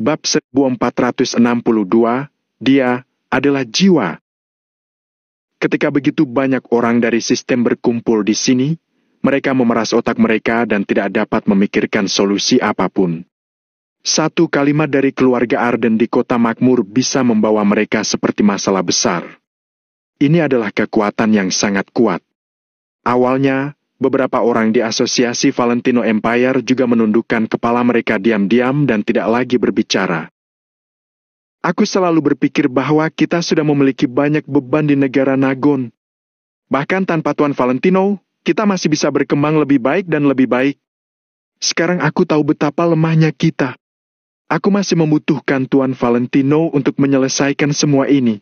Bab 1462, dia adalah jiwa. Ketika begitu banyak orang dari sistem berkumpul di sini, mereka memeras otak mereka dan tidak dapat memikirkan solusi apapun. Satu kalimat dari keluarga Arden di kota makmur bisa membawa mereka seperti masalah besar. Ini adalah kekuatan yang sangat kuat. Awalnya, beberapa orang di asosiasi Valentino Empire juga menundukkan kepala mereka diam-diam dan tidak lagi berbicara. Aku selalu berpikir bahwa kita sudah memiliki banyak beban di negara Nagon. Bahkan tanpa Tuan Valentino, kita masih bisa berkembang lebih baik dan lebih baik. Sekarang aku tahu betapa lemahnya kita. Aku masih membutuhkan Tuan Valentino untuk menyelesaikan semua ini.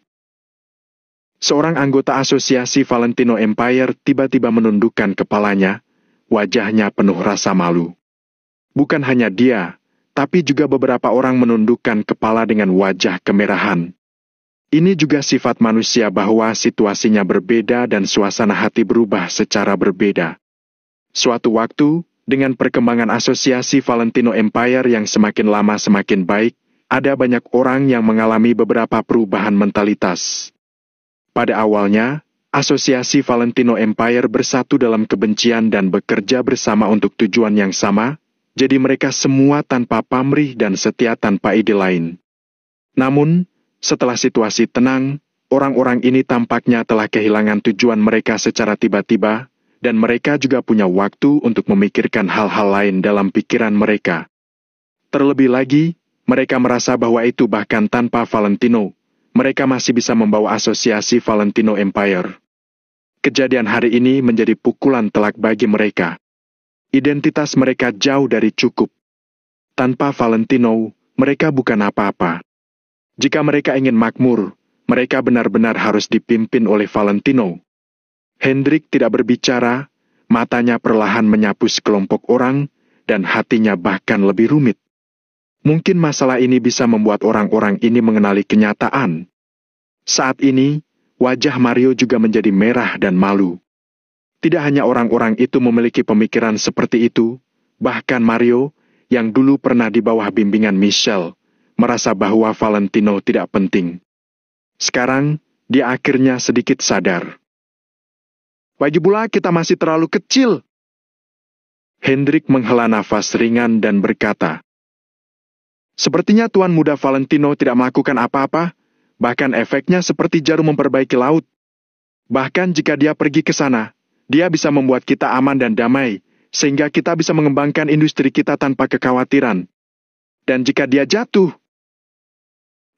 Seorang anggota asosiasi Valentino Empire tiba-tiba menundukkan kepalanya, wajahnya penuh rasa malu. Bukan hanya dia, tapi juga beberapa orang menundukkan kepala dengan wajah kemerahan. Ini juga sifat manusia bahwa situasinya berbeda dan suasana hati berubah secara berbeda. Suatu waktu, dengan perkembangan asosiasi Valentino Empire yang semakin lama semakin baik, ada banyak orang yang mengalami beberapa perubahan mentalitas. Pada awalnya, asosiasi Valentino Empire bersatu dalam kebencian dan bekerja bersama untuk tujuan yang sama, jadi mereka semua tanpa pamrih dan setia tanpa ide lain. Namun, setelah situasi tenang, orang-orang ini tampaknya telah kehilangan tujuan mereka secara tiba-tiba, dan mereka juga punya waktu untuk memikirkan hal-hal lain dalam pikiran mereka. Terlebih lagi, mereka merasa bahwa itu bahkan tanpa Valentino, mereka masih bisa membawa asosiasi Valentino Empire. Kejadian hari ini menjadi pukulan telak bagi mereka. Identitas mereka jauh dari cukup. Tanpa Valentino, mereka bukan apa-apa. Jika mereka ingin makmur, mereka benar-benar harus dipimpin oleh Valentino. Hendrik tidak berbicara, matanya perlahan menyapu sekelompok orang, dan hatinya bahkan lebih rumit. Mungkin masalah ini bisa membuat orang-orang ini mengenali kenyataan. Saat ini, wajah Mario juga menjadi merah dan malu. Tidak hanya orang-orang itu memiliki pemikiran seperti itu, bahkan Mario, yang dulu pernah di bawah bimbingan Michelle, merasa bahwa Valentino tidak penting. Sekarang, dia akhirnya sedikit sadar. Lagi pula kita masih terlalu kecil. Hendrik menghela nafas ringan dan berkata, sepertinya Tuan Muda Valentino tidak melakukan apa-apa, bahkan efeknya seperti jarum memperbaiki laut. Bahkan jika dia pergi ke sana, dia bisa membuat kita aman dan damai, sehingga kita bisa mengembangkan industri kita tanpa kekhawatiran. Dan jika dia jatuh...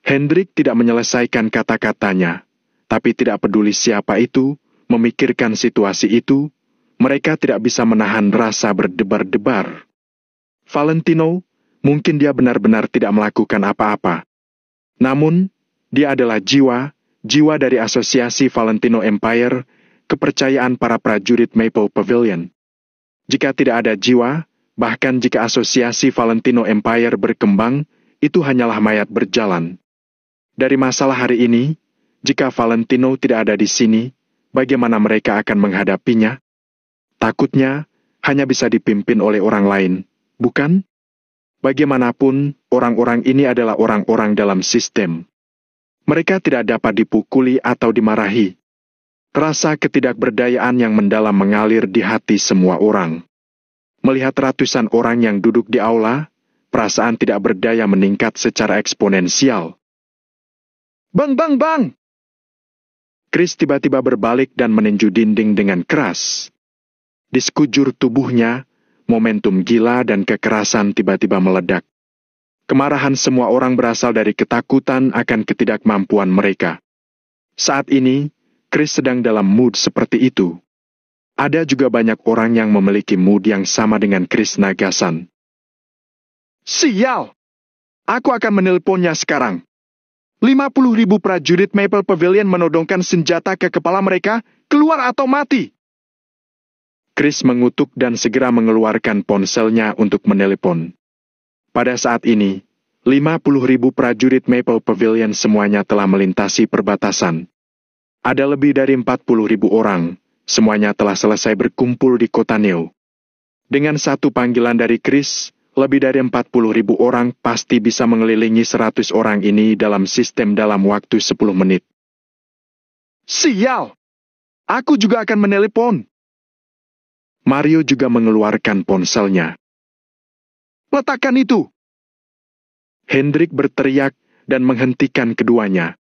Hendrik tidak menyelesaikan kata-katanya, tapi tidak peduli siapa itu, memikirkan situasi itu, mereka tidak bisa menahan rasa berdebar-debar. Valentino, mungkin dia benar-benar tidak melakukan apa-apa. Namun, dia adalah jiwa dari asosiasi Valentino Empire, kepercayaan para prajurit Maple Pavilion. Jika tidak ada jiwa, bahkan jika asosiasi Valentino Empire berkembang, itu hanyalah mayat berjalan. Dari masalah hari ini, jika Valentino tidak ada di sini, bagaimana mereka akan menghadapinya? Takutnya, hanya bisa dipimpin oleh orang lain, bukan? Bagaimanapun, orang-orang ini adalah orang-orang dalam sistem. Mereka tidak dapat dipukuli atau dimarahi. Rasa ketidakberdayaan yang mendalam mengalir di hati semua orang. Melihat ratusan orang yang duduk di aula, perasaan tidak berdaya meningkat secara eksponensial. Bang, bang, bang! Chris tiba-tiba berbalik dan meninju dinding dengan keras. Di sekujur tubuhnya, momentum gila dan kekerasan tiba-tiba meledak. Kemarahan semua orang berasal dari ketakutan akan ketidakmampuan mereka. Saat ini, Chris sedang dalam mood seperti itu. Ada juga banyak orang yang memiliki mood yang sama dengan Chris Nagasan. Sial! Aku akan menelponnya sekarang. 50.000 prajurit Maple Pavilion menodongkan senjata ke kepala mereka, keluar atau mati! Chris mengutuk dan segera mengeluarkan ponselnya untuk menelepon. Pada saat ini, 50.000 prajurit Maple Pavilion semuanya telah melintasi perbatasan. Ada lebih dari 40.000 orang, semuanya telah selesai berkumpul di kota Neo. Dengan satu panggilan dari Chris, lebih dari 40.000 orang pasti bisa mengelilingi 100 orang ini dalam sistem dalam waktu 10 menit. Sial! Aku juga akan menelepon. Mario juga mengeluarkan ponselnya. Letakkan itu! Hendrik berteriak dan menghentikan keduanya.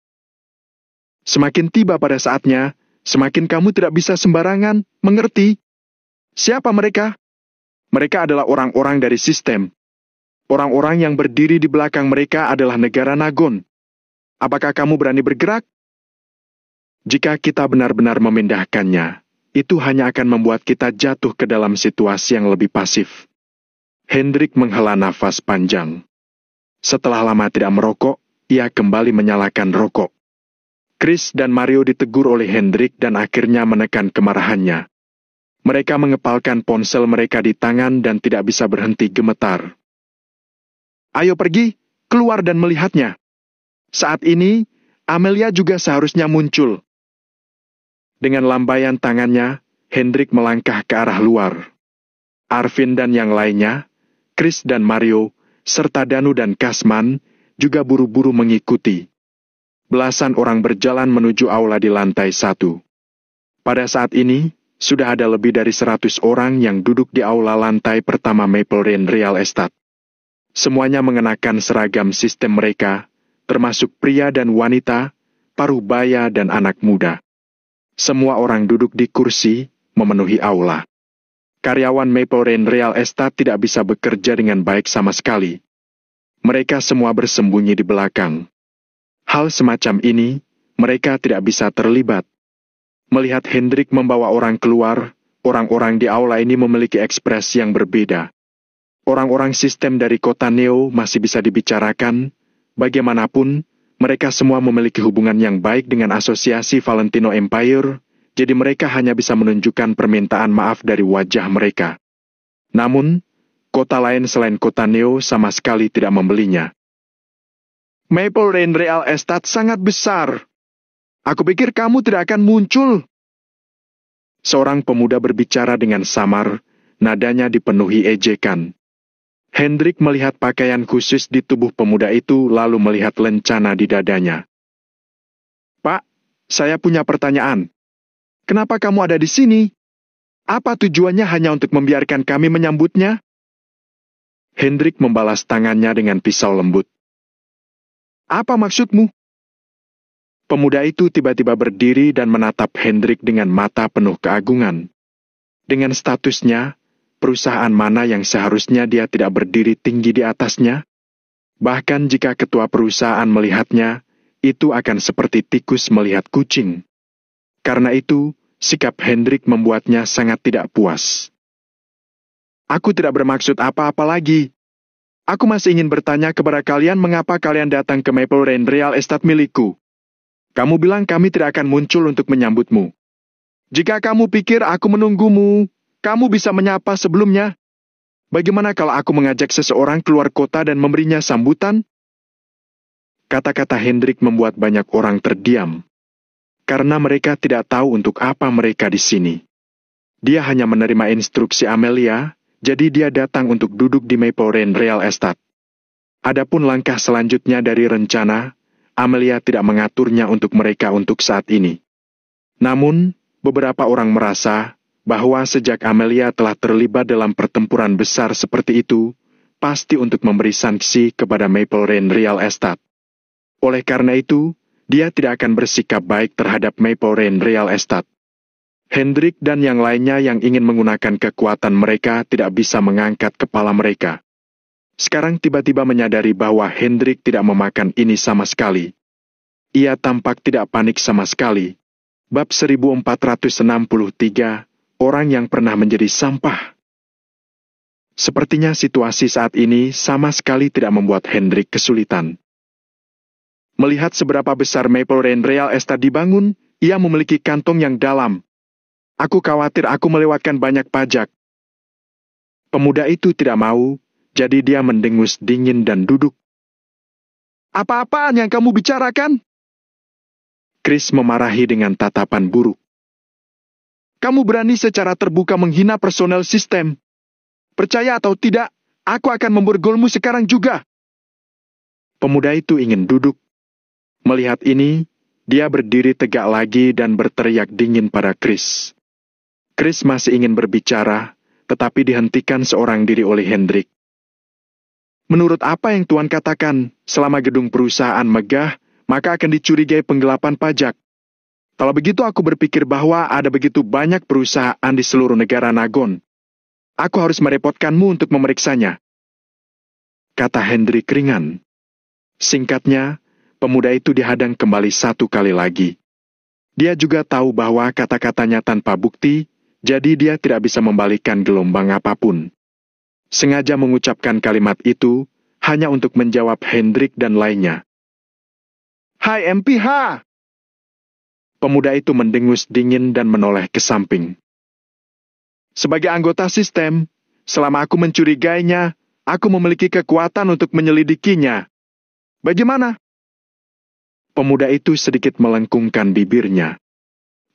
Semakin tiba pada saatnya, semakin kamu tidak bisa sembarangan, mengerti? Siapa mereka? Mereka adalah orang-orang dari sistem. Orang-orang yang berdiri di belakang mereka adalah negara Nagon. Apakah kamu berani bergerak? Jika kita benar-benar memindahkannya, itu hanya akan membuat kita jatuh ke dalam situasi yang lebih pasif. Hendrik menghela nafas panjang. Setelah lama tidak merokok, ia kembali menyalakan rokok. Chris dan Mario ditegur oleh Hendrik dan akhirnya menekan kemarahannya. Mereka mengepalkan ponsel mereka di tangan dan tidak bisa berhenti gemetar. Ayo pergi, keluar dan melihatnya. Saat ini, Amelia juga seharusnya muncul. Dengan lambaian tangannya, Hendrik melangkah ke arah luar. Arvin dan yang lainnya, Chris dan Mario, serta Danu dan Kasman, juga buru-buru mengikuti. Belasan orang berjalan menuju aula di lantai 1. Pada saat ini, sudah ada lebih dari 100 orang yang duduk di aula lantai pertama Maple Rain Real Estate. Semuanya mengenakan seragam sistem mereka, termasuk pria dan wanita, parubaya dan anak muda. Semua orang duduk di kursi, memenuhi aula. Karyawan Maple Rain Real Estate tidak bisa bekerja dengan baik sama sekali. Mereka semua bersembunyi di belakang. Hal semacam ini, mereka tidak bisa terlibat. Melihat Hendrik membawa orang keluar, orang-orang di aula ini memiliki ekspresi yang berbeda. Orang-orang sistem dari kota Neo masih bisa dibicarakan, bagaimanapun, mereka semua memiliki hubungan yang baik dengan asosiasi Valentino Empire, jadi mereka hanya bisa menunjukkan permintaan maaf dari wajah mereka. Namun, kota lain selain kota Neo sama sekali tidak membelinya. Maple Rain Real Estate sangat besar. Aku pikir kamu tidak akan muncul. Seorang pemuda berbicara dengan samar, nadanya dipenuhi ejekan. Hendrik melihat pakaian khusus di tubuh pemuda itu lalu melihat lencana di dadanya. Pak, saya punya pertanyaan. Kenapa kamu ada di sini? Apa tujuannya hanya untuk membiarkan kami menyambutnya? Hendrik membalas tangannya dengan pisau lembut. Apa maksudmu? Pemuda itu tiba-tiba berdiri dan menatap Hendrik dengan mata penuh keagungan. Dengan statusnya, perusahaan mana yang seharusnya dia tidak berdiri tinggi di atasnya? Bahkan jika ketua perusahaan melihatnya, itu akan seperti tikus melihat kucing. Karena itu, sikap Hendrik membuatnya sangat tidak puas. Aku tidak bermaksud apa-apa lagi. Aku masih ingin bertanya kepada kalian mengapa kalian datang ke Maple Rain Real Estate milikku. Kamu bilang kami tidak akan muncul untuk menyambutmu. Jika kamu pikir aku menunggumu, kamu bisa menyapa sebelumnya. Bagaimana kalau aku mengajak seseorang keluar kota dan memberinya sambutan? Kata-kata Hendrik membuat banyak orang terdiam. Karena mereka tidak tahu untuk apa mereka di sini. Dia hanya menerima instruksi Amelia, jadi dia datang untuk duduk di Maple Rain Real Estate. Adapun langkah selanjutnya dari rencana, Amelia tidak mengaturnya untuk mereka untuk saat ini. Namun, beberapa orang merasa bahwa sejak Amelia telah terlibat dalam pertempuran besar seperti itu, pasti untuk memberi sanksi kepada Maple Rain Real Estate. Oleh karena itu, dia tidak akan bersikap baik terhadap Maple Rain Real Estate. Hendrik dan yang lainnya yang ingin menggunakan kekuatan mereka tidak bisa mengangkat kepala mereka. Sekarang tiba-tiba menyadari bahwa Hendrik tidak memakan ini sama sekali. Ia tampak tidak panik sama sekali. Bab 1463, orang yang pernah menjadi sampah. Sepertinya situasi saat ini sama sekali tidak membuat Hendrik kesulitan. Melihat seberapa besar Maple Rain Real Estate dibangun, ia memiliki kantong yang dalam. Aku khawatir aku melewatkan banyak pajak. Pemuda itu tidak mau, jadi dia mendengus dingin dan duduk. Apa-apaan yang kamu bicarakan? Chris memarahi dengan tatapan buruk. Kamu berani secara terbuka menghina personel sistem. Percaya atau tidak, Aku akan memborgolmu sekarang juga. Pemuda itu ingin duduk. Melihat ini, dia berdiri tegak lagi dan berteriak dingin pada Chris. Chris masih ingin berbicara, tetapi dihentikan seorang diri oleh Hendrik. Menurut apa yang Tuan katakan, selama gedung perusahaan megah, maka akan dicurigai penggelapan pajak. Kalau begitu aku berpikir bahwa ada begitu banyak perusahaan di seluruh negara Nagon. Aku harus merepotkanmu untuk memeriksanya, kata Hendrik ringan. Singkatnya, pemuda itu dihadang kembali satu kali lagi. Dia juga tahu bahwa kata-katanya tanpa bukti, jadi dia tidak bisa membalikkan gelombang apapun. Sengaja mengucapkan kalimat itu, hanya untuk menjawab Hendrik dan lainnya. Hai MPH! Pemuda itu mendengus dingin dan menoleh ke samping. Sebagai anggota sistem, selama aku mencurigainya, aku memiliki kekuatan untuk menyelidikinya. Bagaimana? Pemuda itu sedikit melengkungkan bibirnya.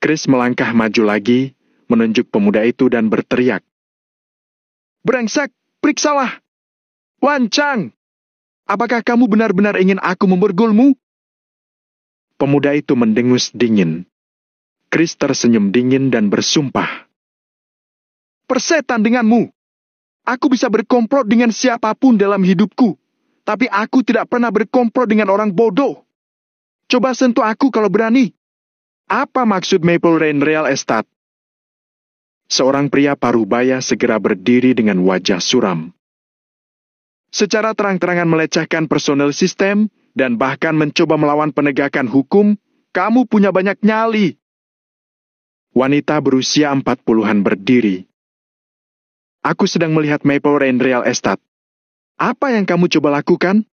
Chris melangkah maju lagi, menunjuk pemuda itu dan berteriak. Brengsek, periksalah! Lancang! Apakah kamu benar-benar ingin aku memborgolmu? Pemuda itu mendengus dingin. Chris tersenyum dingin dan bersumpah. Persetan denganmu! Aku bisa berkomplot dengan siapapun dalam hidupku, tapi aku tidak pernah berkomplot dengan orang bodoh. Coba sentuh aku kalau berani. Apa maksud Maple Rain Real Estate? Seorang pria parubaya segera berdiri dengan wajah suram. Secara terang-terangan melecehkan personel sistem dan bahkan mencoba melawan penegakan hukum, kamu punya banyak nyali. Wanita berusia 40-an berdiri. Aku sedang melihat Maple Rain Real Estate. Apa yang kamu coba lakukan?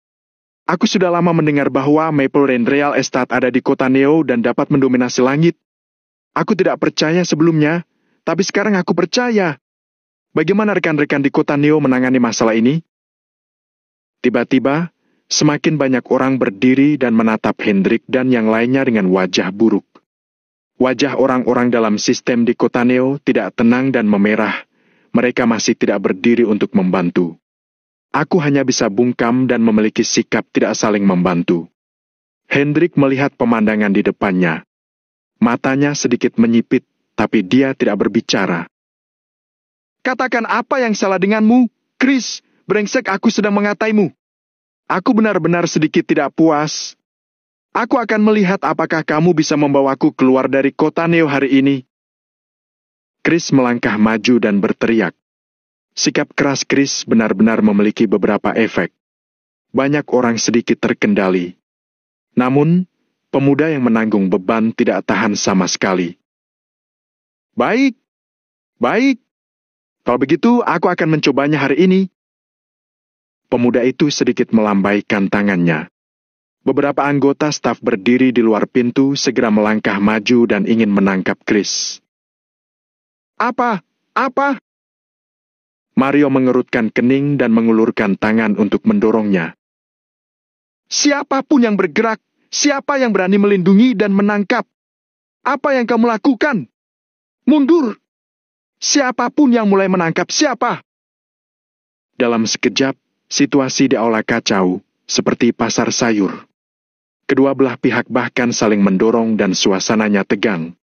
Aku sudah lama mendengar bahwa Maple Rain Real Estate ada di kota Neo dan dapat mendominasi langit. Aku tidak percaya sebelumnya, tapi sekarang aku percaya. Bagaimana rekan-rekan di kota Neo menangani masalah ini? Tiba-tiba, semakin banyak orang berdiri dan menatap Hendrik dan yang lainnya dengan wajah buruk. Wajah orang-orang dalam sistem di kota Neo tidak tenang dan memerah. Mereka masih tidak berdiri untuk membantu. Aku hanya bisa bungkam dan memiliki sikap tidak saling membantu. Hendrik melihat pemandangan di depannya. Matanya sedikit menyipit, tapi dia tidak berbicara. Katakan apa yang salah denganmu, Chris, brengsek aku sedang mengataimu. Aku benar-benar sedikit tidak puas. Aku akan melihat apakah kamu bisa membawaku keluar dari kota Neo hari ini. Chris melangkah maju dan berteriak. Sikap keras Chris benar-benar memiliki beberapa efek. Banyak orang sedikit terkendali. Namun, pemuda yang menanggung beban tidak tahan sama sekali. Baik. Kalau begitu, aku akan mencobanya hari ini. Pemuda itu sedikit melambaikan tangannya. Beberapa anggota staf berdiri di luar pintu segera melangkah maju dan ingin menangkap Chris. Apa? Mario mengerutkan kening dan mengulurkan tangan untuk mendorongnya. Siapapun yang bergerak, siapa yang berani melindungi dan menangkap? Apa yang kamu lakukan? Mundur! Siapapun yang mulai menangkap siapa? Dalam sekejap, situasi di aula kacau, seperti pasar sayur. Kedua belah pihak bahkan saling mendorong dan suasananya tegang.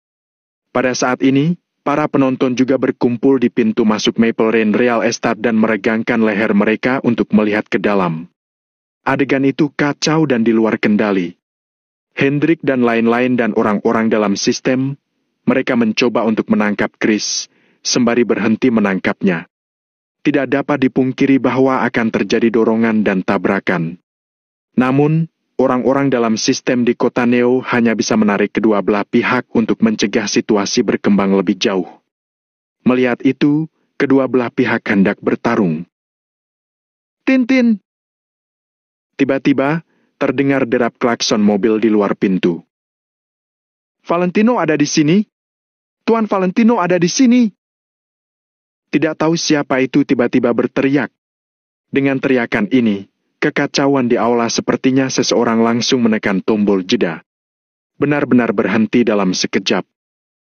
Pada saat ini, para penonton juga berkumpul di pintu masuk Maple Rain Real Estate dan meregangkan leher mereka untuk melihat ke dalam. Adegan itu kacau dan di luar kendali. Hendrik dan lain-lain dan orang-orang dalam sistem, mereka mencoba untuk menangkap Chris, sembari berhenti menangkapnya. Tidak dapat dipungkiri bahwa akan terjadi dorongan dan tabrakan. Namun, orang-orang dalam sistem di kota Neo hanya bisa menarik kedua belah pihak untuk mencegah situasi berkembang lebih jauh. Melihat itu, kedua belah pihak hendak bertarung. Tintin! Tiba-tiba, terdengar derap klakson mobil di luar pintu. Valentino ada di sini? Tuan Valentino ada di sini! Tidak tahu siapa itu tiba-tiba berteriak. Dengan teriakan ini, kekacauan di aula sepertinya seseorang langsung menekan tombol jeda. Benar-benar berhenti dalam sekejap.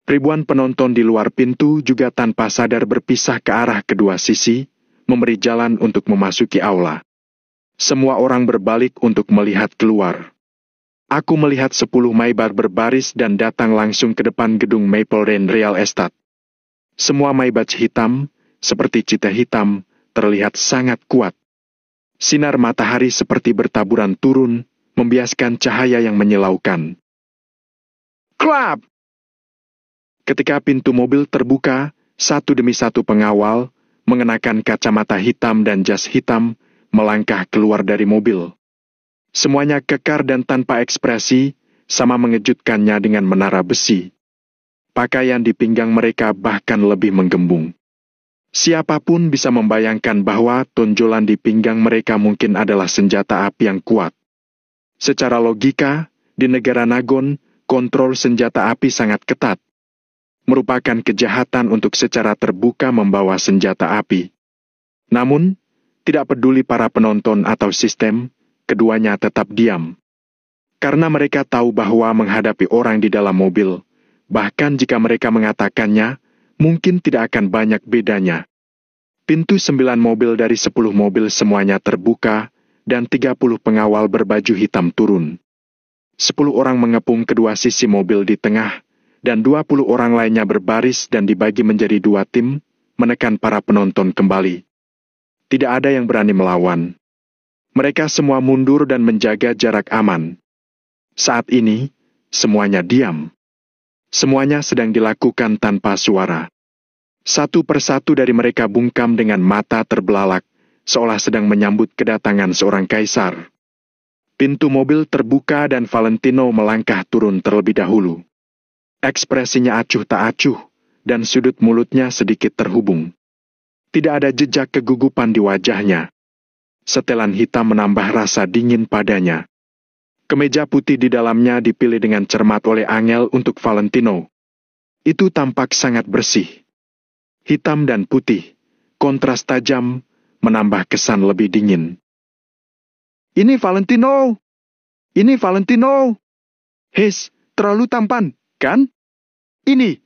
Ribuan penonton di luar pintu juga tanpa sadar berpisah ke arah kedua sisi, memberi jalan untuk memasuki aula. Semua orang berbalik untuk melihat keluar. Aku melihat 10 Maybach berbaris dan datang langsung ke depan gedung Maple Lane Real Estate. Semua Maybach hitam, seperti cita hitam, terlihat sangat kuat. Sinar matahari seperti bertaburan turun, membiaskan cahaya yang menyilaukan. Klap! Ketika pintu mobil terbuka, satu demi satu pengawal, mengenakan kacamata hitam dan jas hitam, melangkah keluar dari mobil. Semuanya kekar dan tanpa ekspresi, sama mengejutkannya dengan menara besi. Pakaian di pinggang mereka bahkan lebih menggembung. Siapapun bisa membayangkan bahwa tonjolan di pinggang mereka mungkin adalah senjata api yang kuat. Secara logika, di negara Nagon, kontrol senjata api sangat ketat. Merupakan kejahatan untuk secara terbuka membawa senjata api. Namun, tidak peduli para penonton atau sistem, keduanya tetap diam. Karena mereka tahu bahwa menghadapi orang di dalam mobil, bahkan jika mereka mengatakannya, mungkin tidak akan banyak bedanya. Pintu 9 mobil dari 10 mobil semuanya terbuka, dan 30 pengawal berbaju hitam turun. 10 orang mengepung kedua sisi mobil di tengah, dan 20 orang lainnya berbaris dan dibagi menjadi 2 tim, menekan para penonton kembali. Tidak ada yang berani melawan. Mereka semua mundur dan menjaga jarak aman. Saat ini, semuanya diam. Semuanya sedang dilakukan tanpa suara. Satu persatu dari mereka bungkam dengan mata terbelalak, seolah sedang menyambut kedatangan seorang kaisar. Pintu mobil terbuka dan Valentino melangkah turun terlebih dahulu. Ekspresinya acuh tak acuh, dan sudut mulutnya sedikit terhubung. Tidak ada jejak kegugupan di wajahnya. Setelan hitam menambah rasa dingin padanya. Kemeja putih di dalamnya dipilih dengan cermat oleh Angel untuk Valentino. Itu tampak sangat bersih. Hitam dan putih, kontras tajam, menambah kesan lebih dingin. Ini Valentino! Ini Valentino! Hes, terlalu tampan, kan? Ini,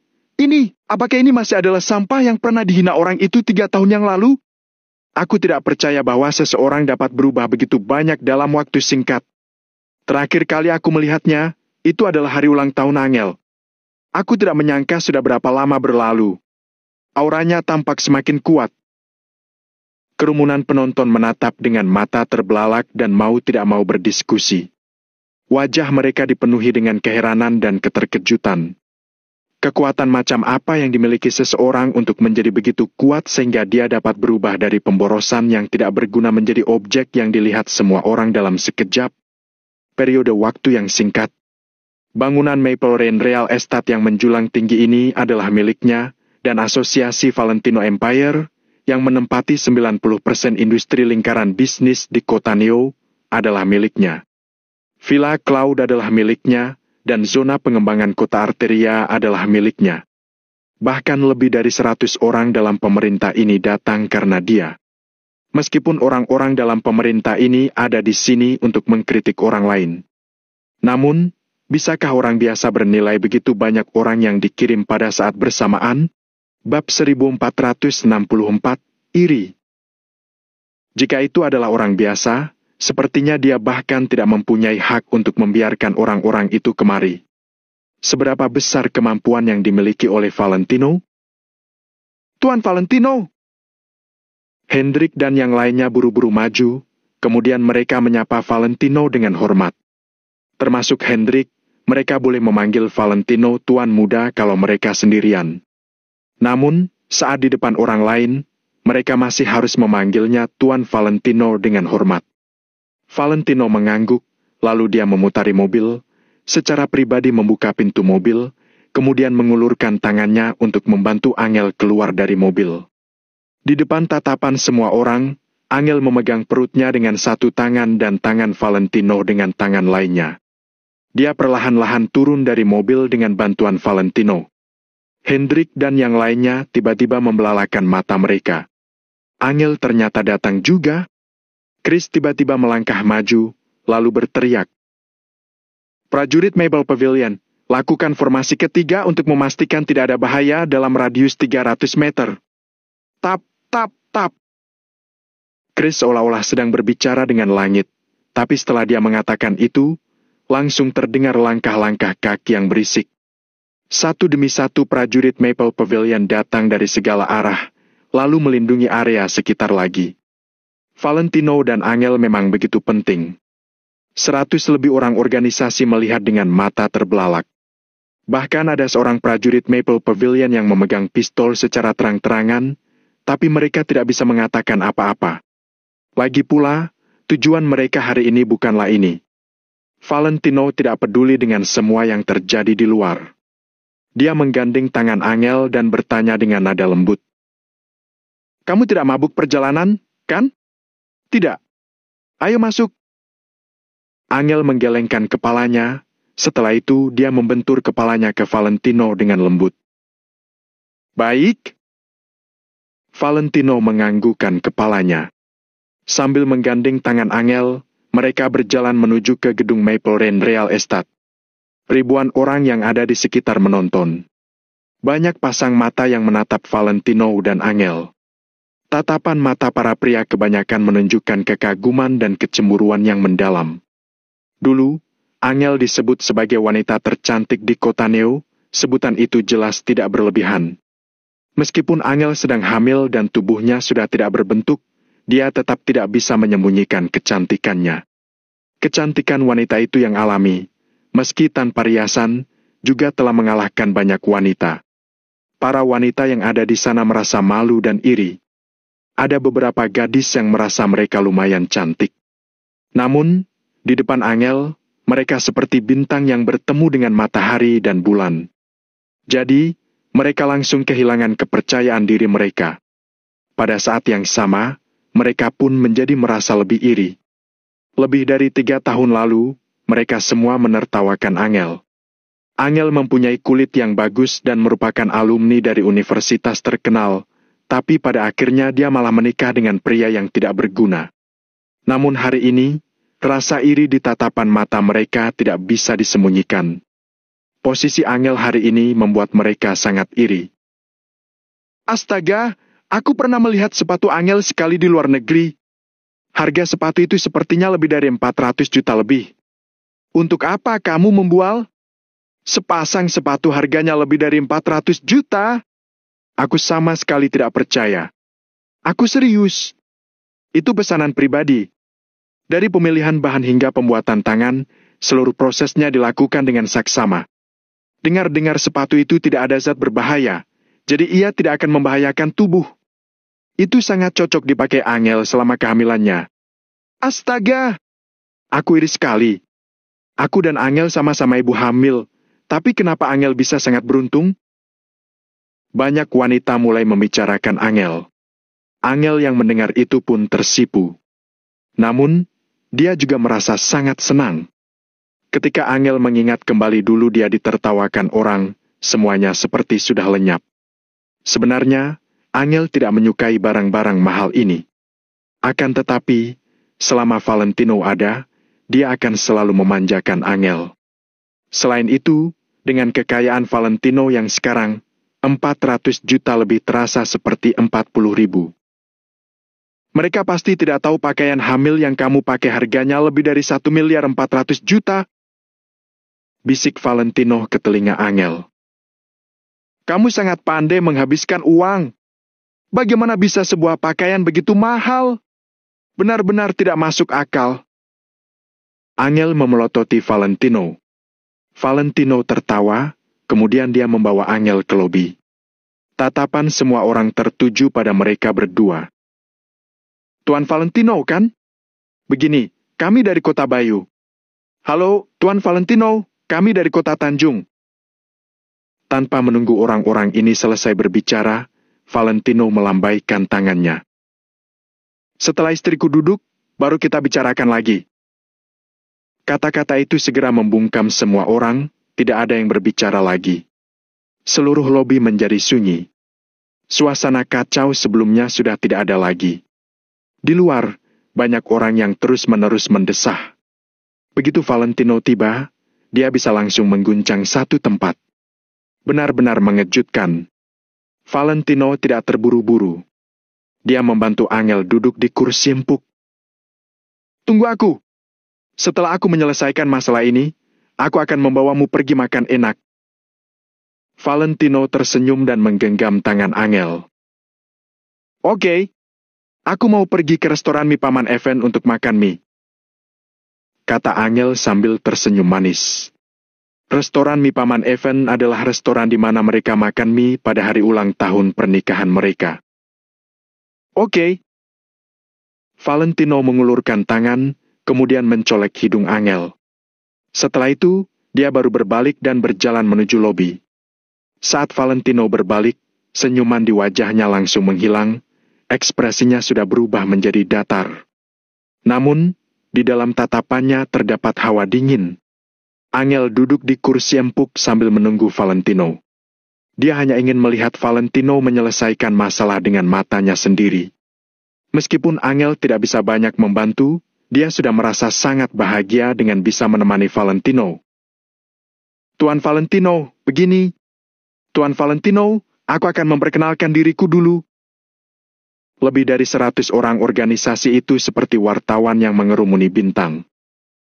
apakah ini masih adalah sampah yang pernah dihina orang itu 3 tahun yang lalu? Aku tidak percaya bahwa seseorang dapat berubah begitu banyak dalam waktu singkat. Terakhir kali aku melihatnya, itu adalah hari ulang tahun Angel. Aku tidak menyangka sudah berapa lama berlalu. Auranya tampak semakin kuat. Kerumunan penonton menatap dengan mata terbelalak dan mau tidak mau berdiskusi. Wajah mereka dipenuhi dengan keheranan dan keterkejutan. Kekuatan macam apa yang dimiliki seseorang untuk menjadi begitu kuat sehingga dia dapat berubah dari pemborosan yang tidak berguna menjadi objek yang dilihat semua orang dalam sekejap? Periode waktu yang singkat. Bangunan Maple Lane Real Estate yang menjulang tinggi ini adalah miliknya, dan asosiasi Valentino Empire, yang menempati 90% industri lingkaran bisnis di kota Neo, adalah miliknya. Villa Cloud adalah miliknya, dan zona pengembangan kota Arteria adalah miliknya. Bahkan lebih dari 100 orang dalam pemerintah ini datang karena dia. Meskipun orang-orang dalam pemerintah ini ada di sini untuk mengkritik orang lain. Namun, bisakah orang biasa bernilai begitu banyak orang yang dikirim pada saat bersamaan? Bab 1464, iri. Jika itu adalah orang biasa, sepertinya dia bahkan tidak mempunyai hak untuk membiarkan orang-orang itu kemari. Seberapa besar kemampuan yang dimiliki oleh Valentino? Tuan Valentino! Hendrik dan yang lainnya buru-buru maju, kemudian mereka menyapa Valentino dengan hormat. Termasuk Hendrik, mereka boleh memanggil Valentino tuan muda kalau mereka sendirian. Namun, saat di depan orang lain, mereka masih harus memanggilnya Tuan Valentino dengan hormat. Valentino mengangguk, lalu dia memutari mobil, secara pribadi membuka pintu mobil, kemudian mengulurkan tangannya untuk membantu Angel keluar dari mobil. Di depan tatapan semua orang, Angel memegang perutnya dengan satu tangan dan tangan Valentino dengan tangan lainnya. Dia perlahan-lahan turun dari mobil dengan bantuan Valentino. Hendrik dan yang lainnya tiba-tiba membelalakan mata mereka. Angel ternyata datang juga. Chris tiba-tiba melangkah maju, lalu berteriak. Prajurit Maple Pavilion, lakukan formasi ketiga untuk memastikan tidak ada bahaya dalam radius 300 meter. Tap, tap, tap. Chris seolah-olah sedang berbicara dengan langit, tapi setelah dia mengatakan itu, langsung terdengar langkah-langkah kaki yang berisik. Satu demi satu prajurit Maple Pavilion datang dari segala arah, lalu melindungi area sekitar lagi. Valentino dan Angel memang begitu penting. 100 lebih orang organisasi melihat dengan mata terbelalak. Bahkan ada seorang prajurit Maple Pavilion yang memegang pistol secara terang-terangan, tapi mereka tidak bisa mengatakan apa-apa. Lagi pula, tujuan mereka hari ini bukanlah ini. Valentino tidak peduli dengan semua yang terjadi di luar. Dia menggandeng tangan Angel dan bertanya dengan nada lembut. "Kamu tidak mabuk perjalanan, kan?" "Tidak." "Ayo masuk." Angel menggelengkan kepalanya, setelah itu dia membentur kepalanya ke Valentino dengan lembut. "Baik." Valentino menganggukkan kepalanya. Sambil menggandeng tangan Angel, mereka berjalan menuju ke gedung Maple Rain Real Estate. Ribuan orang yang ada di sekitar menonton. Banyak pasang mata yang menatap Valentino dan Angel. Tatapan mata para pria kebanyakan menunjukkan kekaguman dan kecemburuan yang mendalam. Dulu, Angel disebut sebagai wanita tercantik di kota Neo, sebutan itu jelas tidak berlebihan. Meskipun Angel sedang hamil dan tubuhnya sudah tidak berbentuk, dia tetap tidak bisa menyembunyikan kecantikannya. Kecantikan wanita itu yang alami, meski tanpa riasan, juga telah mengalahkan banyak wanita. Para wanita yang ada di sana merasa malu dan iri. Ada beberapa gadis yang merasa mereka lumayan cantik. Namun, di depan Angel, mereka seperti bintang yang bertemu dengan matahari dan bulan. Jadi, mereka langsung kehilangan kepercayaan diri mereka. Pada saat yang sama, mereka pun menjadi merasa lebih iri. Lebih dari 3 tahun lalu, mereka semua menertawakan Angel. Angel mempunyai kulit yang bagus dan merupakan alumni dari universitas terkenal, tapi pada akhirnya dia malah menikah dengan pria yang tidak berguna. Namun hari ini, rasa iri di tatapan mata mereka tidak bisa disembunyikan. Posisi Angel hari ini membuat mereka sangat iri. "Astaga! Aku pernah melihat sepatu Angel sekali di luar negeri. Harga sepatu itu sepertinya lebih dari 400 juta lebih. Untuk apa kamu membual? Sepasang sepatu harganya lebih dari 400 juta? Aku sama sekali tidak percaya. Aku serius. Itu pesanan pribadi. Dari pemilihan bahan hingga pembuatan tangan, seluruh prosesnya dilakukan dengan saksama. Dengar-dengar sepatu itu tidak ada zat berbahaya, jadi ia tidak akan membahayakan tubuh. Itu sangat cocok dipakai Angel selama kehamilannya. Astaga! Aku iri sekali. Aku dan Angel sama-sama ibu hamil, tapi kenapa Angel bisa sangat beruntung?" Banyak wanita mulai membicarakan Angel. Angel yang mendengar itu pun tersipu. Namun, dia juga merasa sangat senang. Ketika Angel mengingat kembali dulu dia ditertawakan orang, semuanya seperti sudah lenyap. Sebenarnya, Angel tidak menyukai barang-barang mahal ini. Akan tetapi, selama Valentino ada, dia akan selalu memanjakan Angel. Selain itu, dengan kekayaan Valentino yang sekarang, 400 juta lebih terasa seperti 40.000. "Mereka pasti tidak tahu pakaian hamil yang kamu pakai harganya lebih dari 1.400.000.000 juta. Bisik Valentino ke telinga Angel. "Kamu sangat pandai menghabiskan uang. Bagaimana bisa sebuah pakaian begitu mahal? Benar-benar tidak masuk akal." Angel memelototi Valentino. Valentino tertawa, kemudian dia membawa Angel ke lobi. Tatapan semua orang tertuju pada mereka berdua. "Tuan Valentino, kan? Begini, kami dari Kota Bayu." "Halo, Tuan Valentino, kami dari Kota Tanjung." Tanpa menunggu orang-orang ini selesai berbicara, Valentino melambaikan tangannya. "Setelah istriku duduk, baru kita bicarakan lagi." Kata-kata itu segera membungkam semua orang, tidak ada yang berbicara lagi. Seluruh lobi menjadi sunyi. Suasana kacau sebelumnya sudah tidak ada lagi. Di luar, banyak orang yang terus-menerus mendesah. Begitu Valentino tiba, dia bisa langsung mengguncang satu tempat. Benar-benar mengejutkan. Valentino tidak terburu-buru. dia membantu Angel duduk di kursi empuk. Tunggu aku. Setelah aku menyelesaikan masalah ini, aku akan membawamu pergi makan enak. Valentino tersenyum dan menggenggam tangan Angel. Oke. Aku mau pergi ke restoran mie Paman Evan untuk makan mie, kata Angel sambil tersenyum manis. Restoran mie Paman Evan adalah restoran di mana mereka makan mie pada hari ulang tahun pernikahan mereka. Oke. Valentino mengulurkan tangan, kemudian mencolek hidung Angel. Setelah itu, dia baru berbalik dan berjalan menuju lobi. Saat Valentino berbalik, senyuman di wajahnya langsung menghilang, ekspresinya sudah berubah menjadi datar. Namun, di dalam tatapannya terdapat hawa dingin. Angel duduk di kursi empuk sambil menunggu Valentino. Dia hanya ingin melihat Valentino menyelesaikan masalah dengan matanya sendiri. Meskipun Angel tidak bisa banyak membantu, dia sudah merasa sangat bahagia dengan bisa menemani Valentino. Tuan Valentino, begini. Tuan Valentino, aku akan memperkenalkan diriku dulu. Lebih dari 100 orang organisasi itu seperti wartawan yang mengerumuni bintang.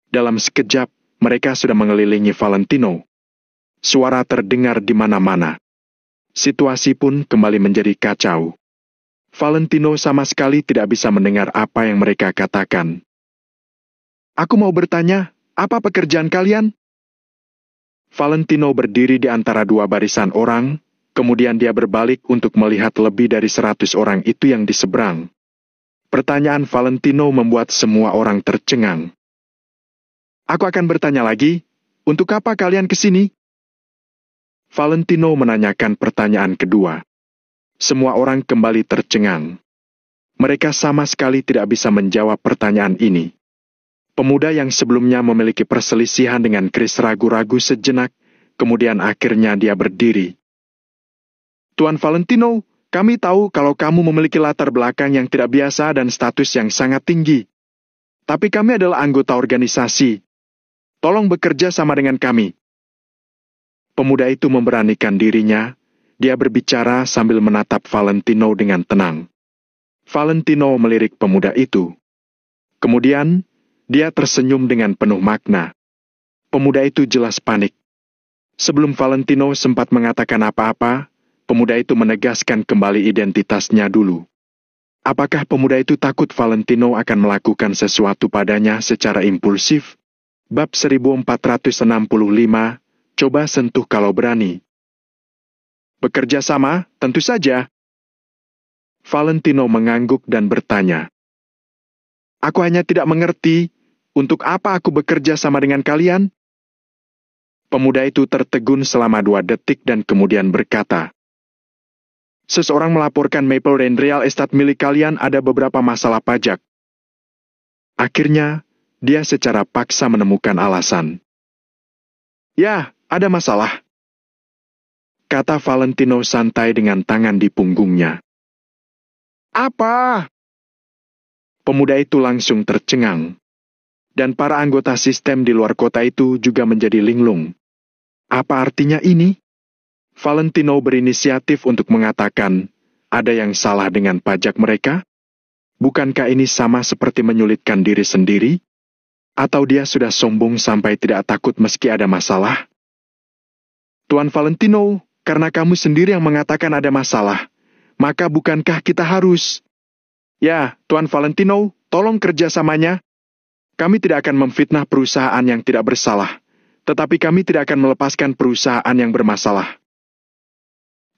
Dalam sekejap, mereka sudah mengelilingi Valentino. Suara terdengar di mana-mana. Situasi pun kembali menjadi kacau. Valentino sama sekali tidak bisa mendengar apa yang mereka katakan. Aku mau bertanya, apa pekerjaan kalian? Valentino berdiri di antara dua barisan orang, kemudian dia berbalik untuk melihat lebih dari 100 orang itu yang di seberang. Pertanyaan Valentino membuat semua orang tercengang. Aku akan bertanya lagi, untuk apa kalian ke sini? Valentino menanyakan pertanyaan kedua. Semua orang kembali tercengang. Mereka sama sekali tidak bisa menjawab pertanyaan ini. Pemuda yang sebelumnya memiliki perselisihan dengan Chris ragu-ragu sejenak, kemudian akhirnya dia berdiri. Tuan Valentino, kami tahu kalau kamu memiliki latar belakang yang tidak biasa dan status yang sangat tinggi. Tapi kami adalah anggota organisasi. Tolong bekerja sama dengan kami. Pemuda itu memberanikan dirinya. Dia berbicara sambil menatap Valentino dengan tenang. Valentino melirik pemuda itu. Kemudian, dia tersenyum dengan penuh makna. Pemuda itu jelas panik. Sebelum Valentino sempat mengatakan apa-apa, pemuda itu menegaskan kembali identitasnya dulu. Apakah pemuda itu takut Valentino akan melakukan sesuatu padanya secara impulsif? Bab 1465, coba sentuh kalau berani. Bekerja sama, tentu saja. Valentino mengangguk dan bertanya. Aku hanya tidak mengerti, untuk apa aku bekerja sama dengan kalian? Pemuda itu tertegun selama 2 detik dan kemudian berkata, seseorang melaporkan Maple Rain Real Estate milik kalian ada beberapa masalah pajak. Akhirnya, dia secara paksa menemukan alasan. Ya, ada masalah, kata Valentino santai dengan tangan di punggungnya. Apa? Pemuda itu langsung tercengang. Dan para anggota sistem di luar kota itu juga menjadi linglung. Apa artinya ini? Valentino berinisiatif untuk mengatakan, ada yang salah dengan pajak mereka? Bukankah ini sama seperti menyulitkan diri sendiri? Atau dia sudah sombong sampai tidak takut meski ada masalah? Tuan Valentino, karena kamu sendiri yang mengatakan ada masalah, maka bukankah kita harus? Ya, Tuan Valentino, tolong kerjasamanya. Kami tidak akan memfitnah perusahaan yang tidak bersalah, tetapi kami tidak akan melepaskan perusahaan yang bermasalah.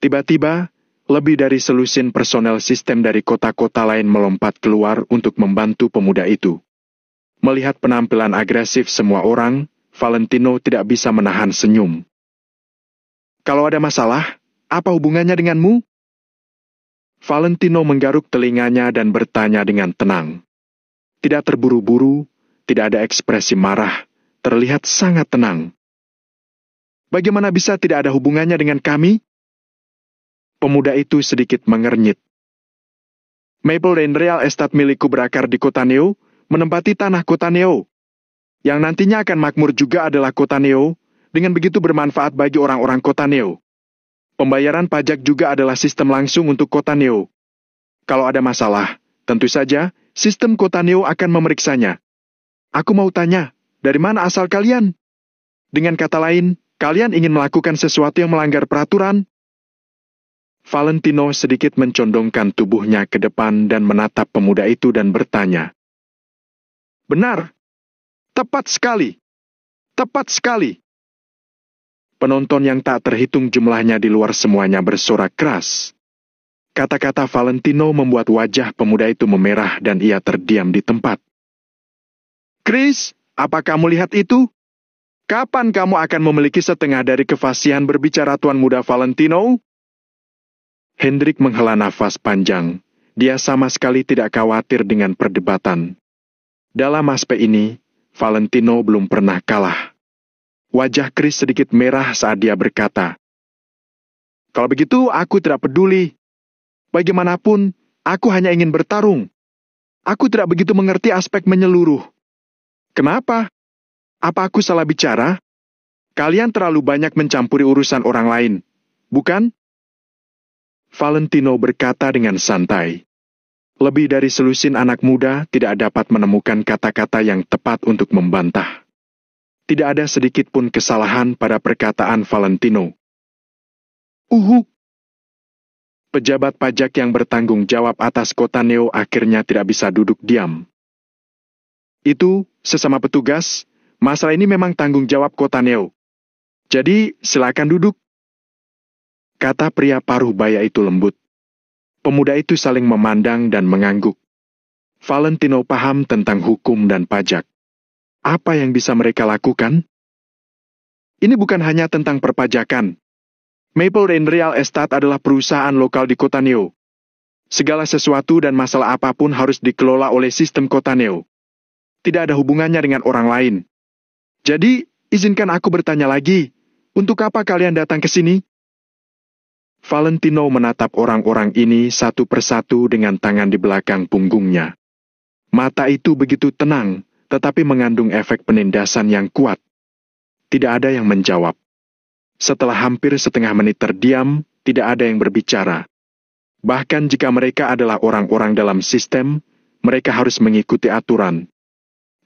Tiba-tiba, lebih dari selusin personel sistem dari kota-kota lain melompat keluar untuk membantu pemuda itu. Melihat penampilan agresif semua orang, Valentino tidak bisa menahan senyum. Kalau ada masalah, apa hubungannya denganmu? Valentino menggaruk telinganya dan bertanya dengan tenang. Tidak terburu-buru, tidak ada ekspresi marah, terlihat sangat tenang. Bagaimana bisa tidak ada hubungannya dengan kami? Pemuda itu sedikit mengernyit. Maple Rain Real Estate milikku berakar di Kota Neo, menempati tanah Kota Neo. Yang nantinya akan makmur juga adalah Kota Neo, dengan begitu bermanfaat bagi orang-orang Kota Neo. Pembayaran pajak juga adalah sistem langsung untuk Kota Neo. Kalau ada masalah, tentu saja sistem kota Neo akan memeriksanya. Aku mau tanya, dari mana asal kalian? Dengan kata lain, kalian ingin melakukan sesuatu yang melanggar peraturan? Valentino sedikit mencondongkan tubuhnya ke depan dan menatap pemuda itu dan bertanya. Benar. Tepat sekali. Tepat sekali. Penonton yang tak terhitung jumlahnya di luar semuanya bersorak keras. Kata-kata Valentino membuat wajah pemuda itu memerah dan ia terdiam di tempat. Chris, apa kamu lihat itu? Kapan kamu akan memiliki setengah dari kefasihan berbicara Tuan Muda Valentino? Hendrik menghela nafas panjang. Dia sama sekali tidak khawatir dengan perdebatan. Dalam aspek ini, Valentino belum pernah kalah. Wajah Chris sedikit merah saat dia berkata, "Kalau begitu, aku tidak peduli. Bagaimanapun, aku hanya ingin bertarung. Aku tidak begitu mengerti aspek menyeluruh. Kenapa? Apa aku salah bicara? Kalian terlalu banyak mencampuri urusan orang lain, bukan?" Valentino berkata dengan santai. Lebih dari selusin anak muda tidak dapat menemukan kata-kata yang tepat untuk membantah. Tidak ada sedikit pun kesalahan pada perkataan Valentino. Pejabat pajak yang bertanggung jawab atas kota Neo akhirnya tidak bisa duduk diam. Itu, sesama petugas, masalah ini memang tanggung jawab kota Neo. Jadi, silakan duduk. Kata pria paruh baya itu lembut. Pemuda itu saling memandang dan mengangguk. Valentino paham tentang hukum dan pajak. Apa yang bisa mereka lakukan? Ini bukan hanya tentang perpajakan. Maple Rain Real Estate adalah perusahaan lokal di kota Neo. Segala sesuatu dan masalah apapun harus dikelola oleh sistem kota Neo. Tidak ada hubungannya dengan orang lain. Jadi, izinkan aku bertanya lagi, untuk apa kalian datang ke sini? Valentino menatap orang-orang ini satu persatu dengan tangan di belakang punggungnya. Mata itu begitu tenang, tetapi mengandung efek penindasan yang kuat. Tidak ada yang menjawab. Setelah hampir setengah menit terdiam, tidak ada yang berbicara. Bahkan jika mereka adalah orang-orang dalam sistem, mereka harus mengikuti aturan.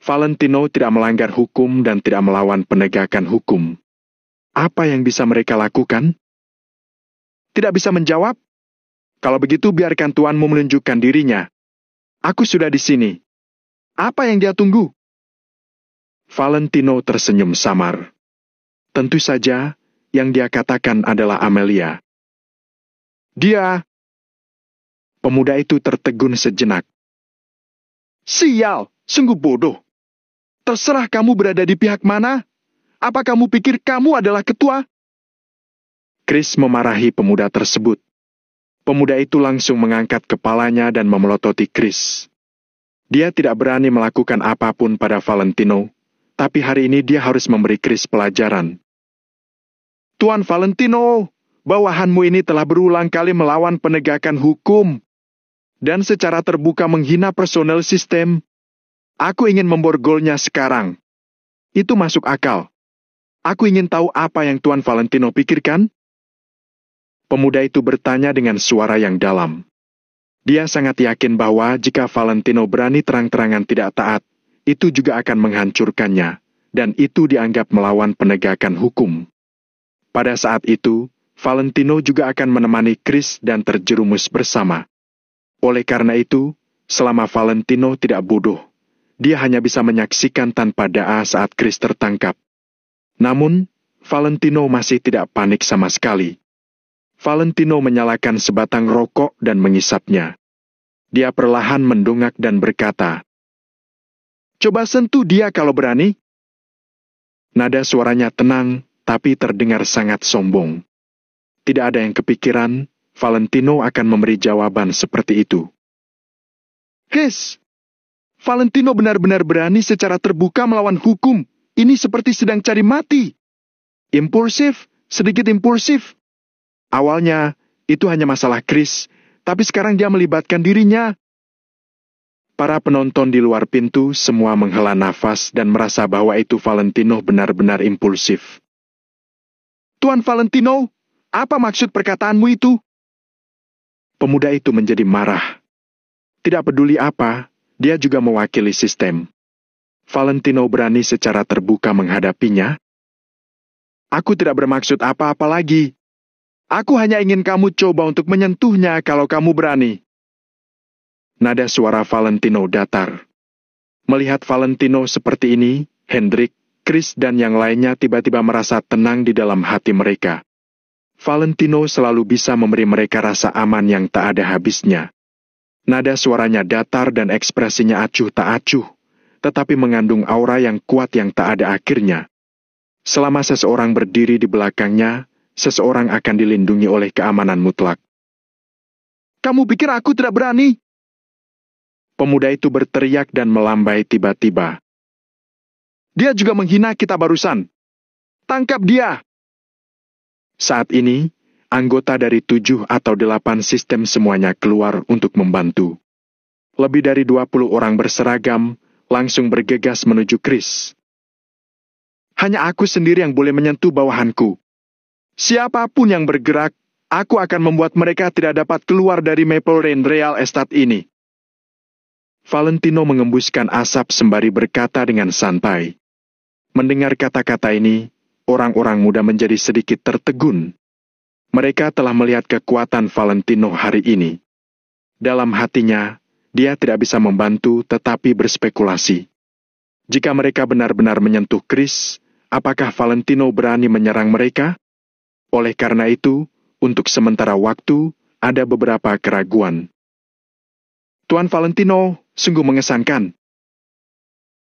Valentino tidak melanggar hukum dan tidak melawan penegakan hukum. Apa yang bisa mereka lakukan? Tidak bisa menjawab? Kalau begitu biarkan tuanmu menunjukkan dirinya. Aku sudah di sini. Apa yang dia tunggu? Valentino tersenyum samar. Tentu saja, yang dia katakan adalah Amelia. Dia... Pemuda itu tertegun sejenak. Sial, sungguh bodoh. Terserah kamu berada di pihak mana. Apa kamu pikir kamu adalah ketua? Chris memarahi pemuda tersebut. Pemuda itu langsung mengangkat kepalanya dan memelototi Chris. Dia tidak berani melakukan apapun pada Valentino, tapi hari ini dia harus memberi Chris pelajaran. Tuan Valentino, bawahanmu ini telah berulang kali melawan penegakan hukum, dan secara terbuka menghina personel sistem. Aku ingin memborgolnya sekarang. Itu masuk akal. Aku ingin tahu apa yang Tuan Valentino pikirkan. Pemuda itu bertanya dengan suara yang dalam. Dia sangat yakin bahwa jika Valentino berani terang-terangan tidak taat, itu juga akan menghancurkannya, dan itu dianggap melawan penegakan hukum. Pada saat itu, Valentino juga akan menemani Chris dan terjerumus bersama. Oleh karena itu, selama Valentino tidak bodoh, dia hanya bisa menyaksikan tanpa daa saat Chris tertangkap. Namun, Valentino masih tidak panik sama sekali. Valentino menyalakan sebatang rokok dan mengisapnya. Dia perlahan mendongak dan berkata, "Coba sentuh dia kalau berani." Nada suaranya tenang, tapi terdengar sangat sombong. Tidak ada yang kepikiran, Valentino akan memberi jawaban seperti itu. Valentino benar-benar berani secara terbuka melawan hukum. Ini seperti sedang cari mati. Impulsif, sedikit impulsif. Awalnya, itu hanya masalah Chris, tapi sekarang dia melibatkan dirinya. Para penonton di luar pintu semua menghela nafas dan merasa bahwa itu Valentino benar-benar impulsif. Tuan Valentino, apa maksud perkataanmu itu? Pemuda itu menjadi marah. Tidak peduli apa, dia juga mewakili sistem. Valentino berani secara terbuka menghadapinya. Aku tidak bermaksud apa-apa lagi. Aku hanya ingin kamu coba untuk menyentuhnya kalau kamu berani. Nada suara Valentino datar. Melihat Valentino seperti ini, Hendrik, Chris dan yang lainnya tiba-tiba merasa tenang di dalam hati mereka. Valentino selalu bisa memberi mereka rasa aman yang tak ada habisnya. Nada suaranya datar dan ekspresinya acuh tak acuh, tetapi mengandung aura yang kuat yang tak ada akhirnya. Selama seseorang berdiri di belakangnya, seseorang akan dilindungi oleh keamanan mutlak. Kamu pikir aku tidak berani? Pemuda itu berteriak dan melambai tiba-tiba. Dia juga menghina kita barusan. Tangkap dia! Saat ini, anggota dari 7 atau 8 sistem semuanya keluar untuk membantu. Lebih dari 20 orang berseragam langsung bergegas menuju Chris. Hanya aku sendiri yang boleh menyentuh bawahanku. Siapapun yang bergerak, aku akan membuat mereka tidak dapat keluar dari Maple Rain Real Estate ini. Valentino mengembuskan asap sembari berkata dengan santai. Mendengar kata-kata ini, orang-orang muda menjadi sedikit tertegun. Mereka telah melihat kekuatan Valentino hari ini. Dalam hatinya, dia tidak bisa membantu tetapi berspekulasi. Jika mereka benar-benar menyentuh Chris, apakah Valentino berani menyerang mereka? Oleh karena itu, untuk sementara waktu, ada beberapa keraguan. Tuan Valentino, sungguh mengesankan.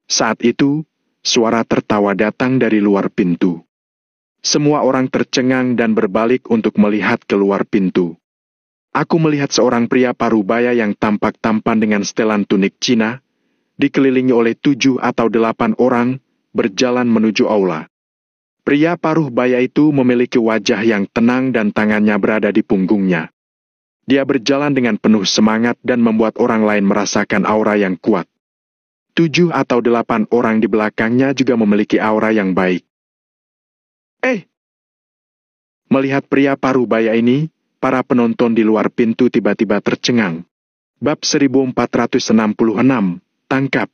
Saat itu, suara tertawa datang dari luar pintu. Semua orang tercengang dan berbalik untuk melihat keluar pintu. Aku melihat seorang pria parubaya yang tampak tampan dengan setelan tunik Cina, dikelilingi oleh 7 atau 8 orang, berjalan menuju aula. Pria parubaya itu memiliki wajah yang tenang dan tangannya berada di punggungnya. Dia berjalan dengan penuh semangat dan membuat orang lain merasakan aura yang kuat. 7 atau 8 orang di belakangnya juga memiliki aura yang baik. Melihat pria parubaya ini, para penonton di luar pintu tiba-tiba tercengang. Bab 1466, tangkap.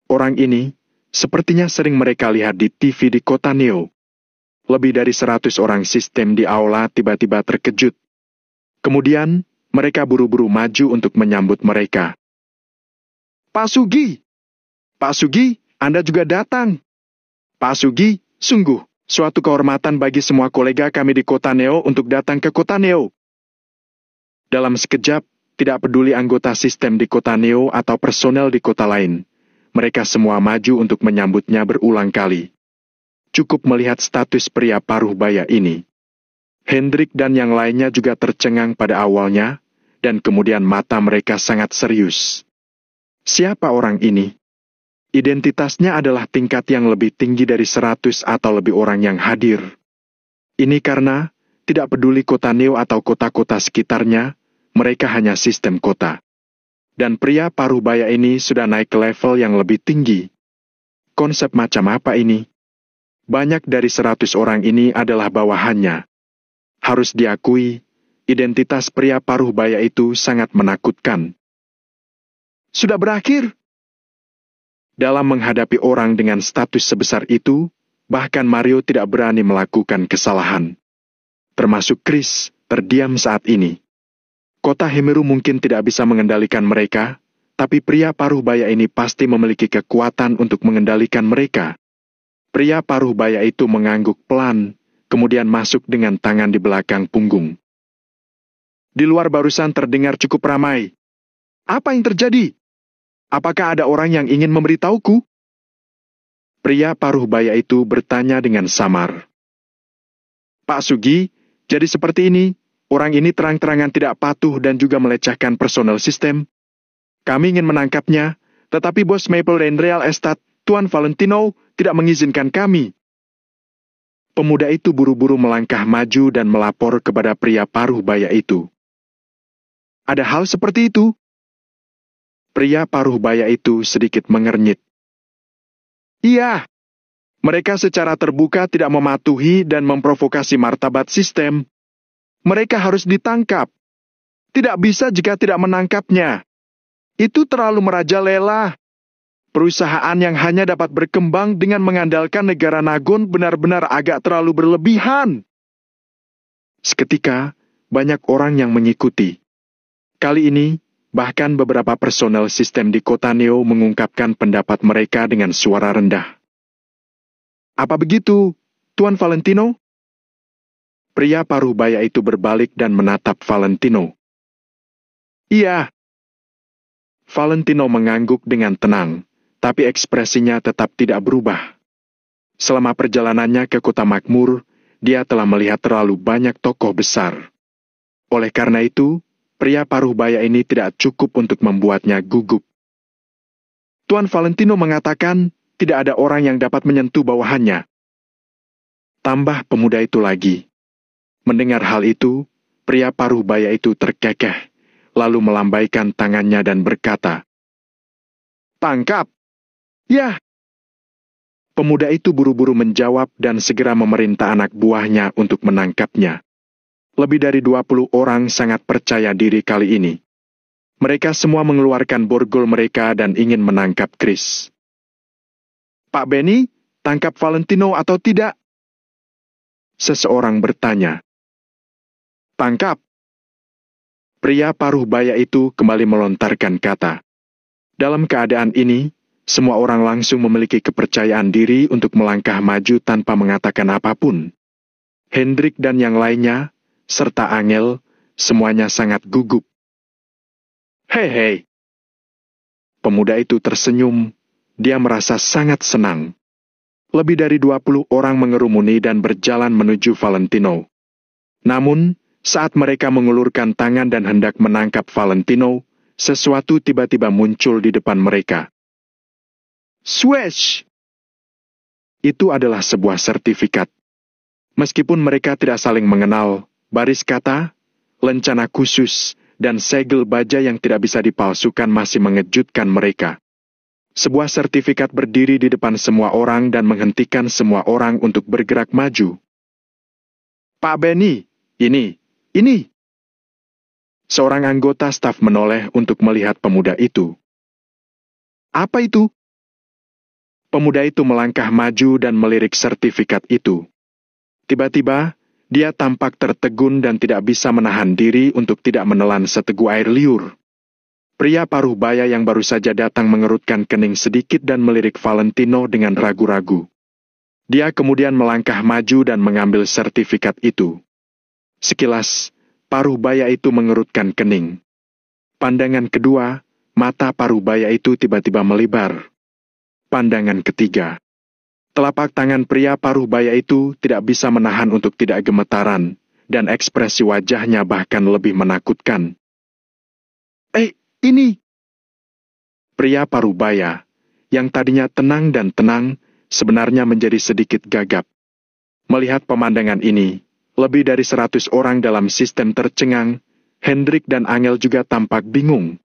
Orang ini, sepertinya sering mereka lihat di TV di kota Neo. Lebih dari 100 orang sistem di aula tiba-tiba terkejut. Kemudian, mereka buru-buru maju untuk menyambut mereka. Pak Sugi! Pak Sugi, Anda juga datang. Pak Sugi, sungguh, suatu kehormatan bagi semua kolega kami di kota Neo untuk datang ke kota Neo. Dalam sekejap, tidak peduli anggota sistem di kota Neo atau personel di kota lain, mereka semua maju untuk menyambutnya berulang kali. Cukup melihat status pria parubaya ini. Hendrik dan yang lainnya juga tercengang pada awalnya, dan kemudian mata mereka sangat serius. Siapa orang ini? Identitasnya adalah tingkat yang lebih tinggi dari 100 atau lebih orang yang hadir. Ini karena, tidak peduli kota Neo atau kota-kota sekitarnya, mereka hanya sistem kota. Dan pria parubaya ini sudah naik ke level yang lebih tinggi. Konsep macam apa ini? Banyak dari 100 orang ini adalah bawahannya. Harus diakui, identitas pria parubaya itu sangat menakutkan. Sudah berakhir? Dalam menghadapi orang dengan status sebesar itu, bahkan Mario tidak berani melakukan kesalahan. Termasuk Chris, terdiam saat ini. Kota Hemeru mungkin tidak bisa mengendalikan mereka, tapi pria parubaya ini pasti memiliki kekuatan untuk mengendalikan mereka. Pria parubaya itu mengangguk pelan, kemudian masuk dengan tangan di belakang punggung. Di luar barusan terdengar cukup ramai. Apa yang terjadi? Apakah ada orang yang ingin memberitahuku? Pria parubaya itu bertanya dengan samar. Pak Sugi, jadi seperti ini, orang ini terang-terangan tidak patuh dan juga melecehkan personel sistem. Kami ingin menangkapnya, tetapi bos Maple Rain Real Estate, Tuan Valentino, tidak mengizinkan kami. Pemuda itu buru-buru melangkah maju dan melapor kepada pria parubaya itu. Ada hal seperti itu? Pria parubaya itu sedikit mengernyit. Iya, mereka secara terbuka tidak mematuhi dan memprovokasi martabat sistem. Mereka harus ditangkap. Tidak bisa jika tidak menangkapnya. Itu terlalu merajalela. Perusahaan yang hanya dapat berkembang dengan mengandalkan negara Nagon benar-benar agak terlalu berlebihan. Seketika, banyak orang yang mengikuti. Kali ini, bahkan beberapa personel sistem di kota Neo mengungkapkan pendapat mereka dengan suara rendah. Apa begitu, Tuan Valentino? Pria paruh baya itu berbalik dan menatap Valentino. Iya. Valentino mengangguk dengan tenang, tapi ekspresinya tetap tidak berubah. Selama perjalanannya ke kota makmur, dia telah melihat terlalu banyak tokoh besar. Oleh karena itu, pria paruh baya ini tidak cukup untuk membuatnya gugup. Tuan Valentino mengatakan tidak ada orang yang dapat menyentuh bawahannya. Tambah pemuda itu lagi. Mendengar hal itu, pria paruh baya itu terkekeh, lalu melambaikan tangannya dan berkata, "Tangkap!" "Ya!" Pemuda itu buru-buru menjawab dan segera memerintah anak buahnya untuk menangkapnya. Lebih dari 20 orang sangat percaya diri kali ini. Mereka semua mengeluarkan borgol mereka dan ingin menangkap Chris. "Pak Benny, tangkap Valentino atau tidak?" Seseorang bertanya. "Tangkap." Pria paruh baya itu kembali melontarkan kata. Dalam keadaan ini, semua orang langsung memiliki kepercayaan diri untuk melangkah maju tanpa mengatakan apapun. Hendrik dan yang lainnya, serta Angel, semuanya sangat gugup. "Hei. Pemuda itu tersenyum. Dia merasa sangat senang. Lebih dari 20 orang mengerumuni dan berjalan menuju Valentino. Namun, saat mereka mengulurkan tangan dan hendak menangkap Valentino, sesuatu tiba-tiba muncul di depan mereka. Swish! Itu adalah sebuah sertifikat. Meskipun mereka tidak saling mengenal, baris kata, lencana khusus, dan segel baja yang tidak bisa dipalsukan masih mengejutkan mereka. Sebuah sertifikat berdiri di depan semua orang dan menghentikan semua orang untuk bergerak maju. "Pak Benny, ini. Seorang anggota staf menoleh untuk melihat pemuda itu. "Apa itu?" Pemuda itu melangkah maju dan melirik sertifikat itu. Tiba-tiba, dia tampak tertegun dan tidak bisa menahan diri untuk tidak menelan seteguk air liur. Pria paruh baya yang baru saja datang mengerutkan kening sedikit dan melirik Valentino dengan ragu-ragu. Dia kemudian melangkah maju dan mengambil sertifikat itu. Sekilas, paruh baya itu mengerutkan kening. Pandangan kedua, mata paruh baya itu tiba-tiba melebar. Pandangan ketiga, telapak tangan pria paruh baya itu tidak bisa menahan untuk tidak gemetaran, dan ekspresi wajahnya bahkan lebih menakutkan. Ini! Pria paruh baya, yang tadinya tenang dan tenang, sebenarnya menjadi sedikit gagap. Melihat pemandangan ini, lebih dari 100 orang dalam sistem tercengang, Hendrik dan Angel juga tampak bingung.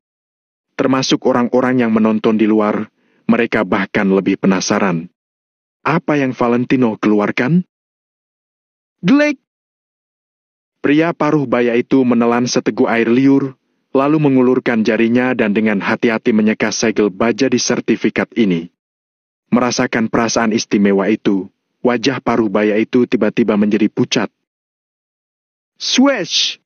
Termasuk orang-orang yang menonton di luar, mereka bahkan lebih penasaran. Apa yang Valentino keluarkan? "Glek!" Pria paruh baya itu menelan seteguk air liur, lalu mengulurkan jarinya dan dengan hati-hati menyeka segel baja di sertifikat ini. Merasakan perasaan istimewa itu, wajah paruh baya itu tiba-tiba menjadi pucat. Swish!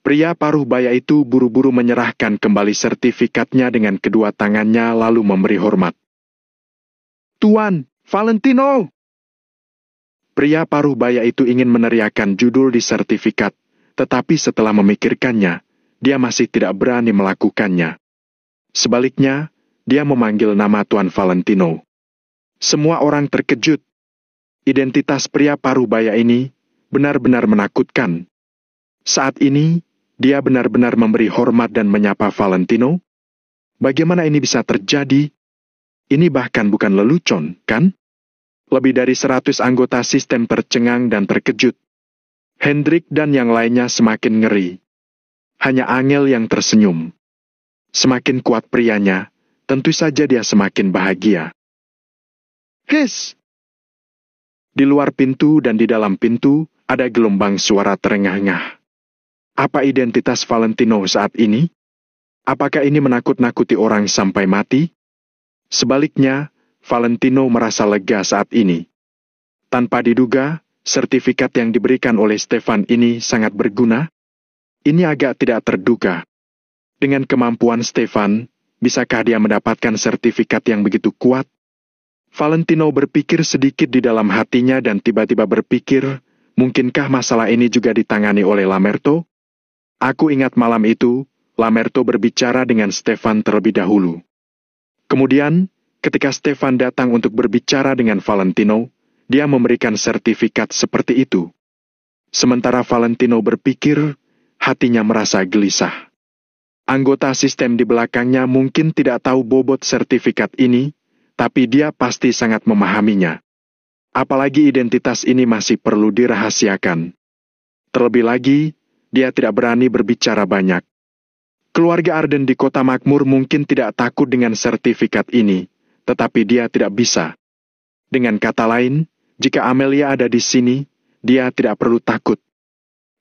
Pria paruh baya itu buru-buru menyerahkan kembali sertifikatnya dengan kedua tangannya lalu memberi hormat. "Tuan, Valentino!" Pria paruh baya itu ingin meneriakkan judul di sertifikat, tetapi setelah memikirkannya, dia masih tidak berani melakukannya. Sebaliknya, dia memanggil nama Tuan Valentino. Semua orang terkejut. Identitas pria paruh baya ini benar-benar menakutkan. Saat ini, dia benar-benar memberi hormat dan menyapa Valentino. Bagaimana ini bisa terjadi? Ini bahkan bukan lelucon, kan? Lebih dari 100 anggota sistem tercengang dan terkejut. Hendrik dan yang lainnya semakin ngeri. Hanya Angel yang tersenyum. Semakin kuat prianya, tentu saja dia semakin bahagia. Hiss! Di luar pintu dan di dalam pintu, ada gelombang suara terengah-engah. Apa identitas Valentino saat ini? Apakah ini menakut-nakuti orang sampai mati? Sebaliknya, Valentino merasa lega saat ini. Tanpa diduga, sertifikat yang diberikan oleh Stefan ini sangat berguna. Ini agak tidak terduga. Dengan kemampuan Stefan, bisakah dia mendapatkan sertifikat yang begitu kuat? Valentino berpikir sedikit di dalam hatinya dan tiba-tiba berpikir, mungkinkah masalah ini juga ditangani oleh Lamerto? Aku ingat malam itu, Lamerto berbicara dengan Stefan terlebih dahulu. Kemudian, ketika Stefan datang untuk berbicara dengan Valentino, dia memberikan sertifikat seperti itu. Sementara Valentino berpikir, hatinya merasa gelisah. Anggota sistem di belakangnya mungkin tidak tahu bobot sertifikat ini, tapi dia pasti sangat memahaminya. Apalagi identitas ini masih perlu dirahasiakan. Terlebih lagi, dia tidak berani berbicara banyak. Keluarga Arden di kota makmur mungkin tidak takut dengan sertifikat ini, tetapi dia tidak bisa. Dengan kata lain, jika Amelia ada di sini, dia tidak perlu takut.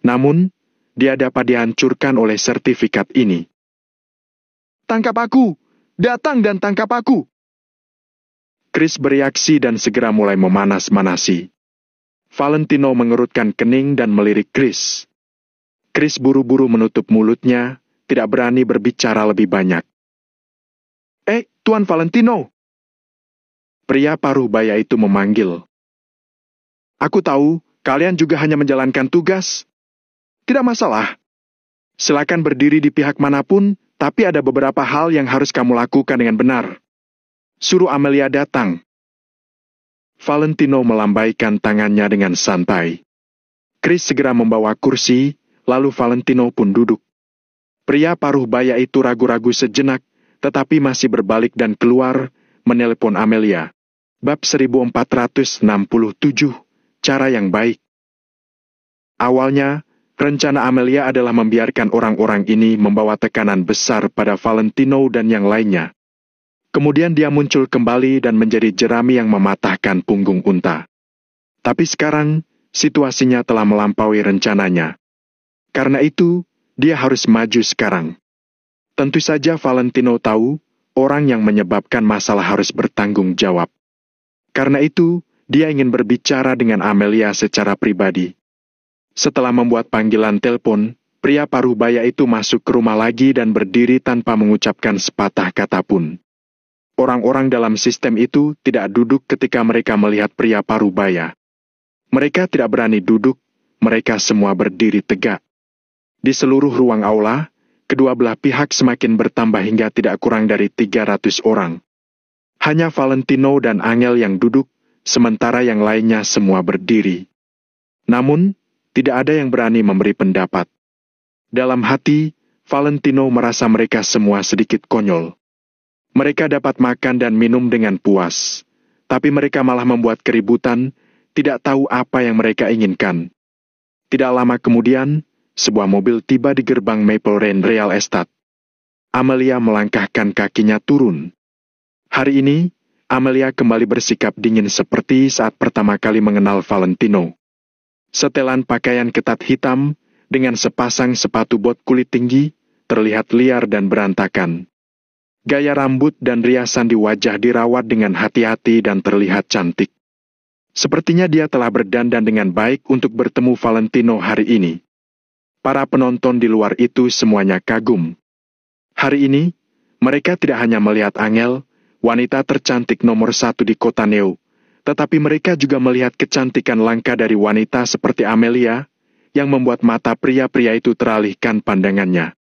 Namun, dia dapat dihancurkan oleh sertifikat ini. Tangkap aku! Datang dan tangkap aku! Chris bereaksi dan segera mulai memanas-manasi. Valentino mengerutkan kening dan melirik Chris. Chris buru-buru menutup mulutnya, tidak berani berbicara lebih banyak. Tuan Valentino! Pria paruh baya itu memanggil. Aku tahu, kalian juga hanya menjalankan tugas. Tidak masalah. Silakan berdiri di pihak manapun, tapi ada beberapa hal yang harus kamu lakukan dengan benar. Suruh Amelia datang. Valentino melambaikan tangannya dengan santai. Chris segera membawa kursi, lalu Valentino pun duduk. Pria paruh baya itu ragu-ragu sejenak, tetapi masih berbalik dan keluar, menelepon Amelia. Bab 1467, Cara yang Baik. Awalnya, rencana Amelia adalah membiarkan orang-orang ini membawa tekanan besar pada Valentino dan yang lainnya. Kemudian dia muncul kembali dan menjadi jerami yang mematahkan punggung unta. Tapi sekarang, situasinya telah melampaui rencananya. Karena itu, dia harus maju sekarang. Tentu saja Valentino tahu, orang yang menyebabkan masalah harus bertanggung jawab. Karena itu, dia ingin berbicara dengan Amelia secara pribadi. Setelah membuat panggilan telepon, pria paruh baya itu masuk ke rumah lagi dan berdiri tanpa mengucapkan sepatah kata pun. Orang-orang dalam sistem itu tidak duduk ketika mereka melihat pria paruh baya. Mereka tidak berani duduk, mereka semua berdiri tegak. Di seluruh ruang aula, kedua belah pihak semakin bertambah hingga tidak kurang dari 300 orang. Hanya Valentino dan Angel yang duduk, sementara yang lainnya semua berdiri. Namun, tidak ada yang berani memberi pendapat. Dalam hati, Valentino merasa mereka semua sedikit konyol. Mereka dapat makan dan minum dengan puas, tapi mereka malah membuat keributan, tidak tahu apa yang mereka inginkan. Tidak lama kemudian, sebuah mobil tiba di gerbang Maple Rain Real Estate. Amelia melangkahkan kakinya turun. Hari ini, Amelia kembali bersikap dingin seperti saat pertama kali mengenal Valentino. Setelan pakaian ketat hitam, dengan sepasang sepatu bot kulit tinggi, terlihat liar dan berantakan. Gaya rambut dan riasan di wajah dirawat dengan hati-hati dan terlihat cantik. Sepertinya dia telah berdandan dengan baik untuk bertemu Valentino hari ini. Para penonton di luar itu semuanya kagum. Hari ini, mereka tidak hanya melihat Angel, wanita tercantik nomor 1 di kota Neo, tetapi mereka juga melihat kecantikan langka dari wanita seperti Amelia, yang membuat mata pria-pria itu teralihkan pandangannya.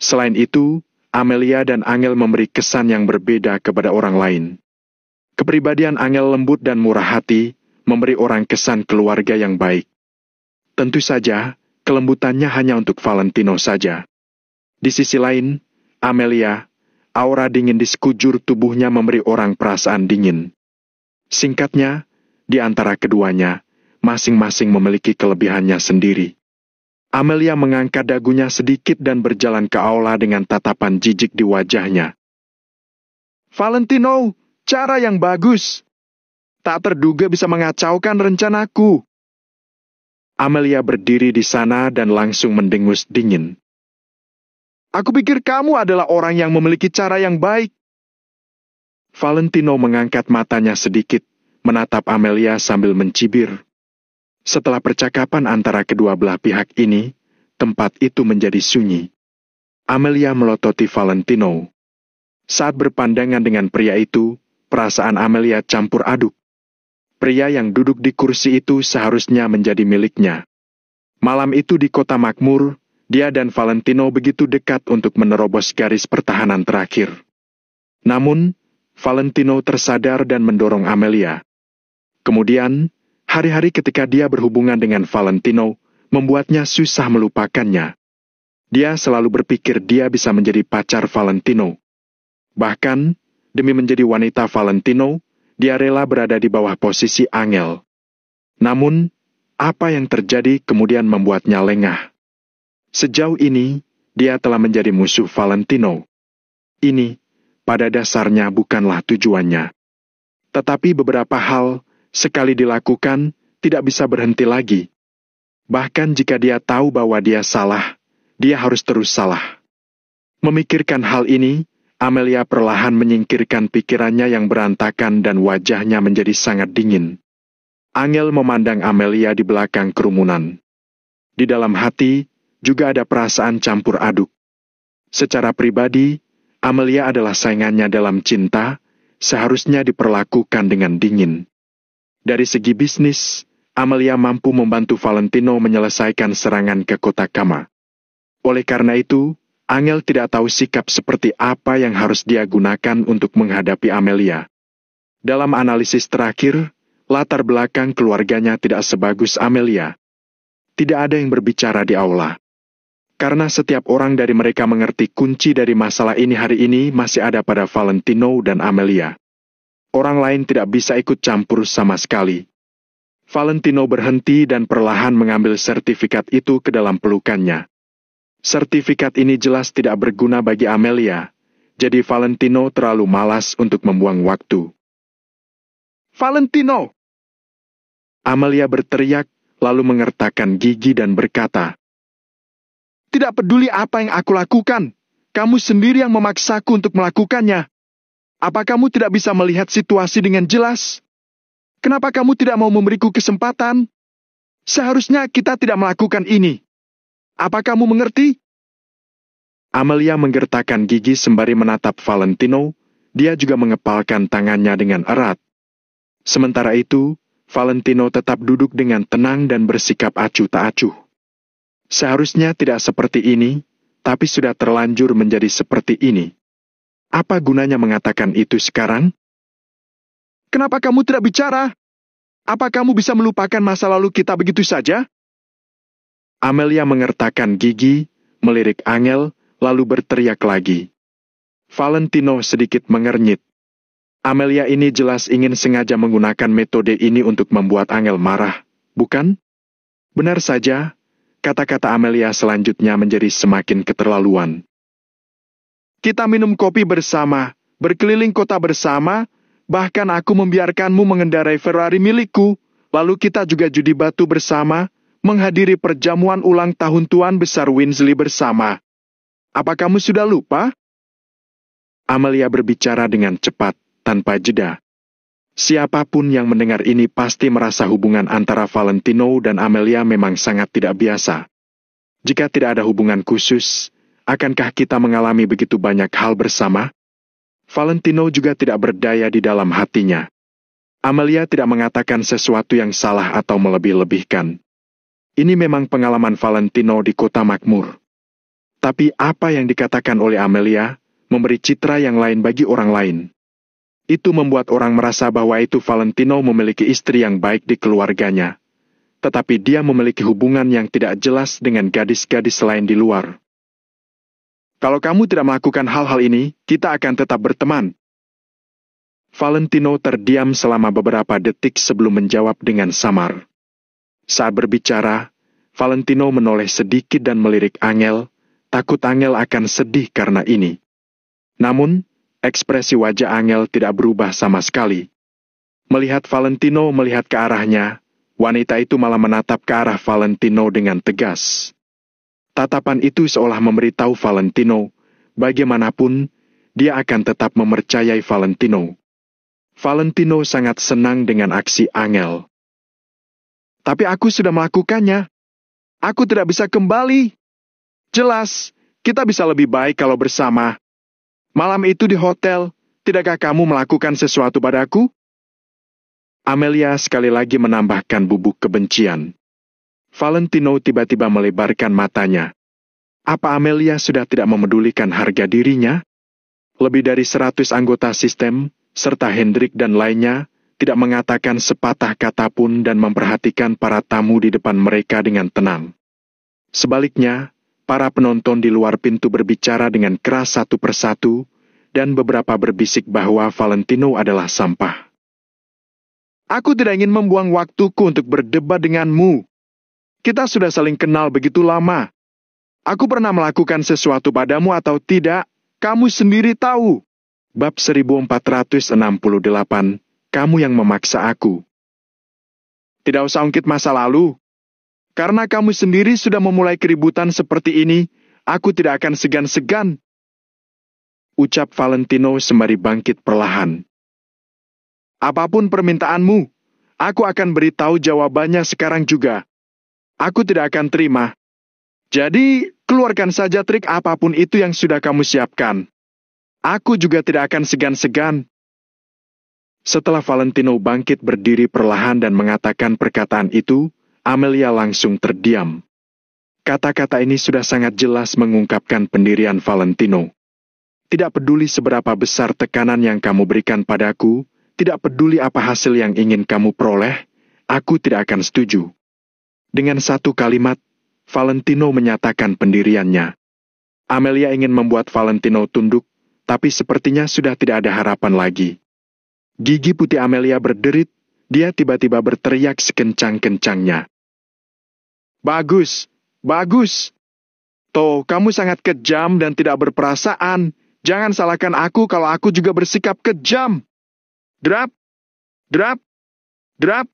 Selain itu, Amelia dan Angel memberi kesan yang berbeda kepada orang lain. Kepribadian Angel lembut dan murah hati, memberi orang kesan keluarga yang baik. Tentu saja, kelembutannya hanya untuk Valentino saja. Di sisi lain, Amelia, aura dingin di sekujur tubuhnya memberi orang perasaan dingin. Singkatnya, di antara keduanya, masing-masing memiliki kelebihannya sendiri. Amelia mengangkat dagunya sedikit dan berjalan ke aula dengan tatapan jijik di wajahnya. Valentino, cara yang bagus. Tak terduga bisa mengacaukan rencanaku. Amelia berdiri di sana dan langsung mendengus dingin. Aku pikir kamu adalah orang yang memiliki cara yang baik. Valentino mengangkat matanya sedikit, menatap Amelia sambil mencibir. Setelah percakapan antara kedua belah pihak ini, tempat itu menjadi sunyi. Amelia melototi Valentino. Saat berpandangan dengan pria itu, perasaan Amelia campur aduk. Pria yang duduk di kursi itu seharusnya menjadi miliknya. Malam itu di kota makmur, dia dan Valentino begitu dekat untuk menerobos garis pertahanan terakhir. Namun, Valentino tersadar dan mendorong Amelia. Kemudian, hari-hari ketika dia berhubungan dengan Valentino, membuatnya susah melupakannya. Dia selalu berpikir dia bisa menjadi pacar Valentino. Bahkan, demi menjadi wanita Valentino, dia rela berada di bawah posisi Angel. Namun, apa yang terjadi kemudian membuatnya lengah. Sejauh ini, dia telah menjadi musuh Valentino. Ini, pada dasarnya bukanlah tujuannya. Tetapi beberapa hal, sekali dilakukan, tidak bisa berhenti lagi. Bahkan jika dia tahu bahwa dia salah, dia harus terus salah. Memikirkan hal ini, Amelia perlahan menyingkirkan pikirannya yang berantakan dan wajahnya menjadi sangat dingin. Angel memandang Amelia di belakang kerumunan. Di dalam hati, juga ada perasaan campur aduk. Secara pribadi, Amelia adalah saingannya dalam cinta, seharusnya diperlakukan dengan dingin. Dari segi bisnis, Amelia mampu membantu Valentino menyelesaikan serangan ke kota Kama. Oleh karena itu, Angel tidak tahu sikap seperti apa yang harus dia gunakan untuk menghadapi Amelia. Dalam analisis terakhir, latar belakang keluarganya tidak sebagus Amelia. Tidak ada yang berbicara di aula. Karena setiap orang dari mereka mengerti kunci dari masalah ini hari ini masih ada pada Valentino dan Amelia. Orang lain tidak bisa ikut campur sama sekali. Valentino berhenti dan perlahan mengambil sertifikat itu ke dalam pelukannya. Sertifikat ini jelas tidak berguna bagi Amelia, jadi Valentino terlalu malas untuk membuang waktu. Valentino! Amelia berteriak, lalu mengertakkan gigi dan berkata, tidak peduli apa yang aku lakukan, kamu sendiri yang memaksaku untuk melakukannya. Apa kamu tidak bisa melihat situasi dengan jelas? Kenapa kamu tidak mau memberiku kesempatan? Seharusnya kita tidak melakukan ini. Apa kamu mengerti? Amelia menggertakkan gigi sembari menatap Valentino, dia juga mengepalkan tangannya dengan erat. Sementara itu, Valentino tetap duduk dengan tenang dan bersikap acuh tak acuh. Seharusnya tidak seperti ini, tapi sudah terlanjur menjadi seperti ini. Apa gunanya mengatakan itu sekarang? Kenapa kamu tidak bicara? Apa kamu bisa melupakan masa lalu kita begitu saja? Amelia mengertakkan gigi, melirik Angel, lalu berteriak lagi. Valentino sedikit mengernyit. Amelia ini jelas ingin sengaja menggunakan metode ini untuk membuat Angel marah, bukan? Benar saja. Kata-kata Amelia selanjutnya menjadi semakin keterlaluan. Kita minum kopi bersama, berkeliling kota bersama, bahkan aku membiarkanmu mengendarai Ferrari milikku, lalu kita juga judi batu bersama, menghadiri perjamuan ulang tahun Tuan Besar Winsley bersama. Apa kamu sudah lupa? Amelia berbicara dengan cepat, tanpa jeda. Siapapun yang mendengar ini pasti merasa hubungan antara Valentino dan Amelia memang sangat tidak biasa. Jika tidak ada hubungan khusus, akankah kita mengalami begitu banyak hal bersama? Valentino juga tidak berdaya di dalam hatinya. Amelia tidak mengatakan sesuatu yang salah atau melebih-lebihkan. Ini memang pengalaman Valentino di kota makmur. Tapi apa yang dikatakan oleh Amelia memberi citra yang lain bagi orang lain. Itu membuat orang merasa bahwa itu Valentino memiliki istri yang baik di keluarganya. Tetapi dia memiliki hubungan yang tidak jelas dengan gadis-gadis lain di luar. Kalau kamu tidak melakukan hal-hal ini, kita akan tetap berteman. Valentino terdiam selama beberapa detik sebelum menjawab dengan samar. Saat berbicara, Valentino menoleh sedikit dan melirik Angel, takut Angel akan sedih karena ini. Namun, ekspresi wajah Angel tidak berubah sama sekali. Melihat Valentino melihat ke arahnya, Wanita itu malah menatap ke arah Valentino dengan tegas. Tatapan itu seolah memberitahu Valentino, bagaimanapun, dia akan tetap mempercayai Valentino. Valentino sangat senang dengan aksi Angel. Tapi aku sudah melakukannya. Aku tidak bisa kembali. Jelas, kita bisa lebih baik kalau bersama. Malam itu di hotel, tidakkah kamu melakukan sesuatu padaku? Amelia sekali lagi menambahkan bubuk kebencian. Valentino tiba-tiba melebarkan matanya. Apa Amelia sudah tidak memedulikan harga dirinya? Lebih dari 100 anggota sistem, serta Hendrik dan lainnya, tidak mengatakan sepatah kata pun dan memperhatikan para tamu di depan mereka dengan tenang. Sebaliknya, para penonton di luar pintu berbicara dengan keras satu persatu, dan beberapa berbisik bahwa Valentino adalah sampah. Aku tidak ingin membuang waktuku untuk berdebat denganmu. Kita sudah saling kenal begitu lama. Aku pernah melakukan sesuatu padamu atau tidak, kamu sendiri tahu. Bab 1468, kamu yang memaksa aku. Tidak usah ungkit masa lalu. Karena kamu sendiri sudah memulai keributan seperti ini, aku tidak akan segan-segan. Ucap Valentino sembari bangkit perlahan. Apapun permintaanmu, aku akan beritahu jawabannya sekarang juga. Aku tidak akan terima. Jadi, keluarkan saja trik apapun itu yang sudah kamu siapkan. Aku juga tidak akan segan-segan. Setelah Valentino bangkit berdiri perlahan dan mengatakan perkataan itu, Amelia langsung terdiam. Kata-kata ini sudah sangat jelas mengungkapkan pendirian Valentino. Tidak peduli seberapa besar tekanan yang kamu berikan padaku, tidak peduli apa hasil yang ingin kamu peroleh, aku tidak akan setuju. Dengan satu kalimat, Valentino menyatakan pendiriannya. Amelia ingin membuat Valentino tunduk, tapi sepertinya sudah tidak ada harapan lagi. Gigi putih Amelia berderit, dia tiba-tiba berteriak sekencang-kencangnya. Bagus, bagus. Toh, kamu sangat kejam dan tidak berperasaan. Jangan salahkan aku kalau aku juga bersikap kejam. Drap, drap, drap.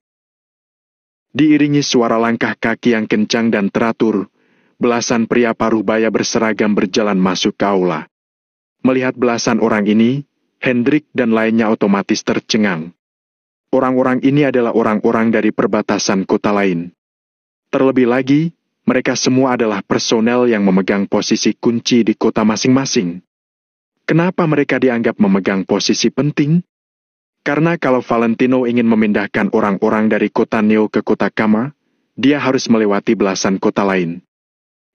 Diiringi suara langkah kaki yang kencang dan teratur, belasan pria paruh baya berseragam berjalan masuk ke aula. Melihat belasan orang ini, Hendrik dan lainnya otomatis tercengang. Orang-orang ini adalah orang-orang dari perbatasan kota lain. Terlebih lagi, mereka semua adalah personel yang memegang posisi kunci di kota masing-masing. Kenapa mereka dianggap memegang posisi penting? Karena kalau Valentino ingin memindahkan orang-orang dari kota Neo ke kota Kama, dia harus melewati belasan kota lain.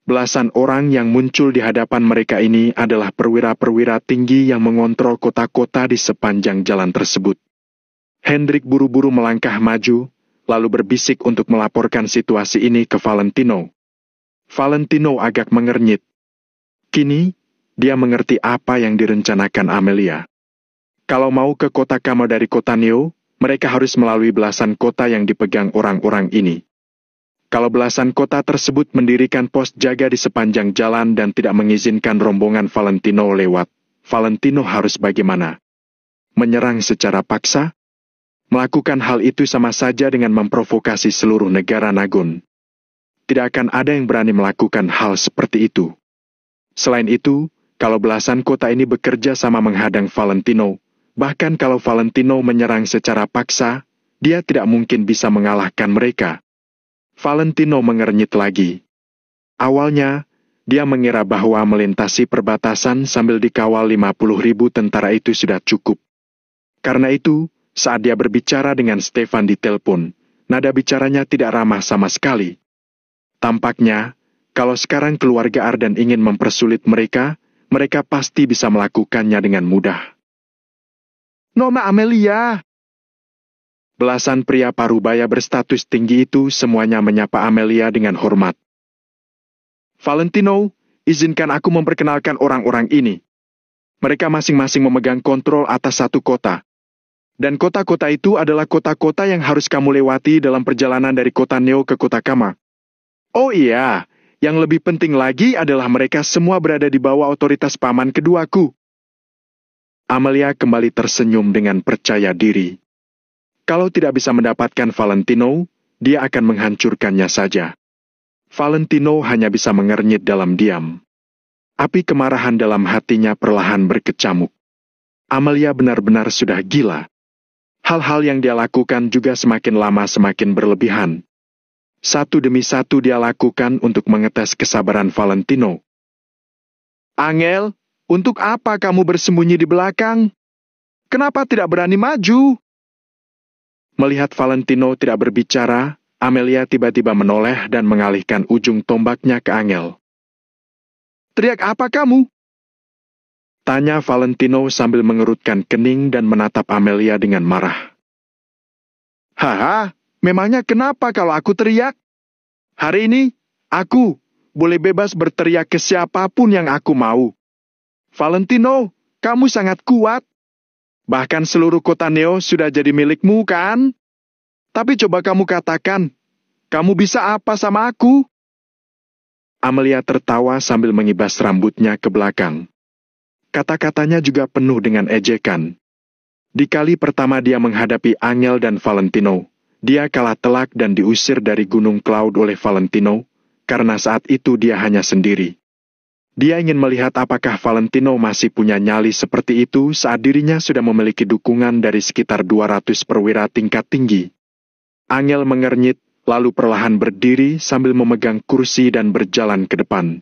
Belasan orang yang muncul di hadapan mereka ini adalah perwira-perwira tinggi yang mengontrol kota-kota di sepanjang jalan tersebut. Hendrik buru-buru melangkah maju, lalu berbisik untuk melaporkan situasi ini ke Valentino. Valentino agak mengernyit. Kini, dia mengerti apa yang direncanakan Amelia. Kalau mau ke kota Kama dari kota Neo, mereka harus melalui belasan kota yang dipegang orang-orang ini. Kalau belasan kota tersebut mendirikan pos jaga di sepanjang jalan dan tidak mengizinkan rombongan Valentino lewat, Valentino harus bagaimana? Menyerang secara paksa? Melakukan hal itu sama saja dengan memprovokasi seluruh negara Nagon. Tidak akan ada yang berani melakukan hal seperti itu. Selain itu, kalau belasan kota ini bekerja sama menghadang Valentino, bahkan kalau Valentino menyerang secara paksa, dia tidak mungkin bisa mengalahkan mereka. Valentino mengernyit lagi. Awalnya, dia mengira bahwa melintasi perbatasan sambil dikawal 50.000 tentara itu sudah cukup. Karena itu, saat dia berbicara dengan Stefan di telepon, nada bicaranya tidak ramah sama sekali. Tampaknya, kalau sekarang keluarga Ardan ingin mempersulit mereka, mereka pasti bisa melakukannya dengan mudah. Nona Amelia! Belasan pria parubaya berstatus tinggi itu semuanya menyapa Amelia dengan hormat. Valentino, izinkan aku memperkenalkan orang-orang ini. Mereka masing-masing memegang kontrol atas satu kota. Dan kota-kota itu adalah kota-kota yang harus kamu lewati dalam perjalanan dari kota Neo ke kota Kama. Oh iya, yang lebih penting lagi adalah mereka semua berada di bawah otoritas paman keduaku. Amelia kembali tersenyum dengan percaya diri. Kalau tidak bisa mendapatkan Valentino, dia akan menghancurkannya saja. Valentino hanya bisa mengernyit dalam diam. Api kemarahan dalam hatinya perlahan berkecamuk. Amelia benar-benar sudah gila. Hal-hal yang dia lakukan juga semakin lama semakin berlebihan. Satu demi satu dia lakukan untuk mengetes kesabaran Valentino. Angel, untuk apa kamu bersembunyi di belakang? Kenapa tidak berani maju? Melihat Valentino tidak berbicara, Amelia tiba-tiba menoleh dan mengalihkan ujung tombaknya ke Angel. Teriak apa kamu? Tanya Valentino sambil mengerutkan kening dan menatap Amelia dengan marah. Haha, memangnya kenapa kalau aku teriak? Hari ini, aku boleh bebas berteriak ke siapapun yang aku mau. Valentino, kamu sangat kuat. Bahkan seluruh kota Neo sudah jadi milikmu, kan? Tapi coba kamu katakan, kamu bisa apa sama aku? Amelia tertawa sambil mengibas rambutnya ke belakang. Kata-katanya juga penuh dengan ejekan. Di kali pertama dia menghadapi Angel dan Valentino, dia kalah telak dan diusir dari Gunung Cloud oleh Valentino, karena saat itu dia hanya sendiri. Dia ingin melihat apakah Valentino masih punya nyali seperti itu saat dirinya sudah memiliki dukungan dari sekitar 200 perwira tingkat tinggi. Angel mengernyit, lalu perlahan berdiri sambil memegang kursi dan berjalan ke depan.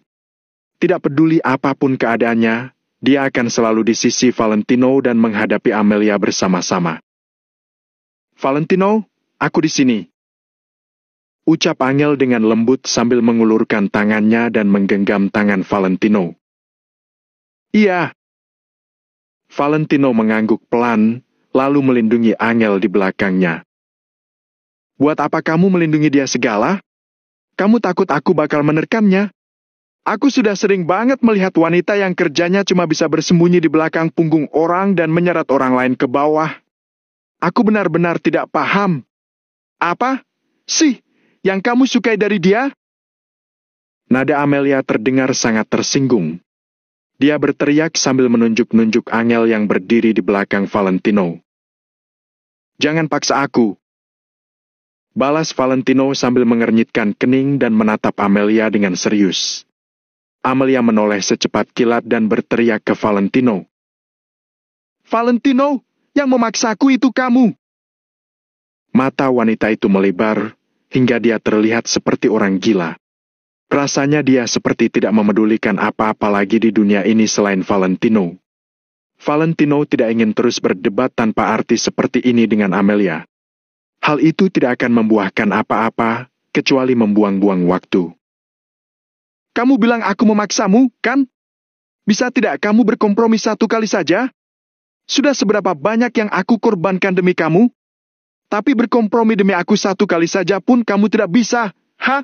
Tidak peduli apapun keadaannya, dia akan selalu di sisi Valentino dan menghadapi Amelia bersama-sama. Valentino, aku di sini. Ucap Angel dengan lembut sambil mengulurkan tangannya dan menggenggam tangan Valentino. Iya. Valentino mengangguk pelan, lalu melindungi Angel di belakangnya. Buat apa kamu melindungi dia segala? Kamu takut aku bakal menerkamnya? Aku sudah sering banget melihat wanita yang kerjanya cuma bisa bersembunyi di belakang punggung orang dan menyeret orang lain ke bawah. Aku benar-benar tidak paham. Apa sih yang kamu sukai dari dia? Nada Amelia terdengar sangat tersinggung. Dia berteriak sambil menunjuk-nunjuk Angel yang berdiri di belakang Valentino. Jangan paksa aku. Balas Valentino sambil mengernyitkan kening dan menatap Amelia dengan serius. Amelia menoleh secepat kilat dan berteriak ke Valentino. Valentino, yang memaksaku itu kamu. Mata wanita itu melebar, hingga dia terlihat seperti orang gila. Rasanya dia seperti tidak memedulikan apa-apa lagi di dunia ini selain Valentino. Valentino tidak ingin terus berdebat tanpa arti seperti ini dengan Amelia. Hal itu tidak akan membuahkan apa-apa, kecuali membuang-buang waktu. Kamu bilang aku memaksamu, kan? Bisa tidak kamu berkompromi satu kali saja? Sudah seberapa banyak yang aku korbankan demi kamu? Tapi berkompromi demi aku satu kali saja pun kamu tidak bisa, ha?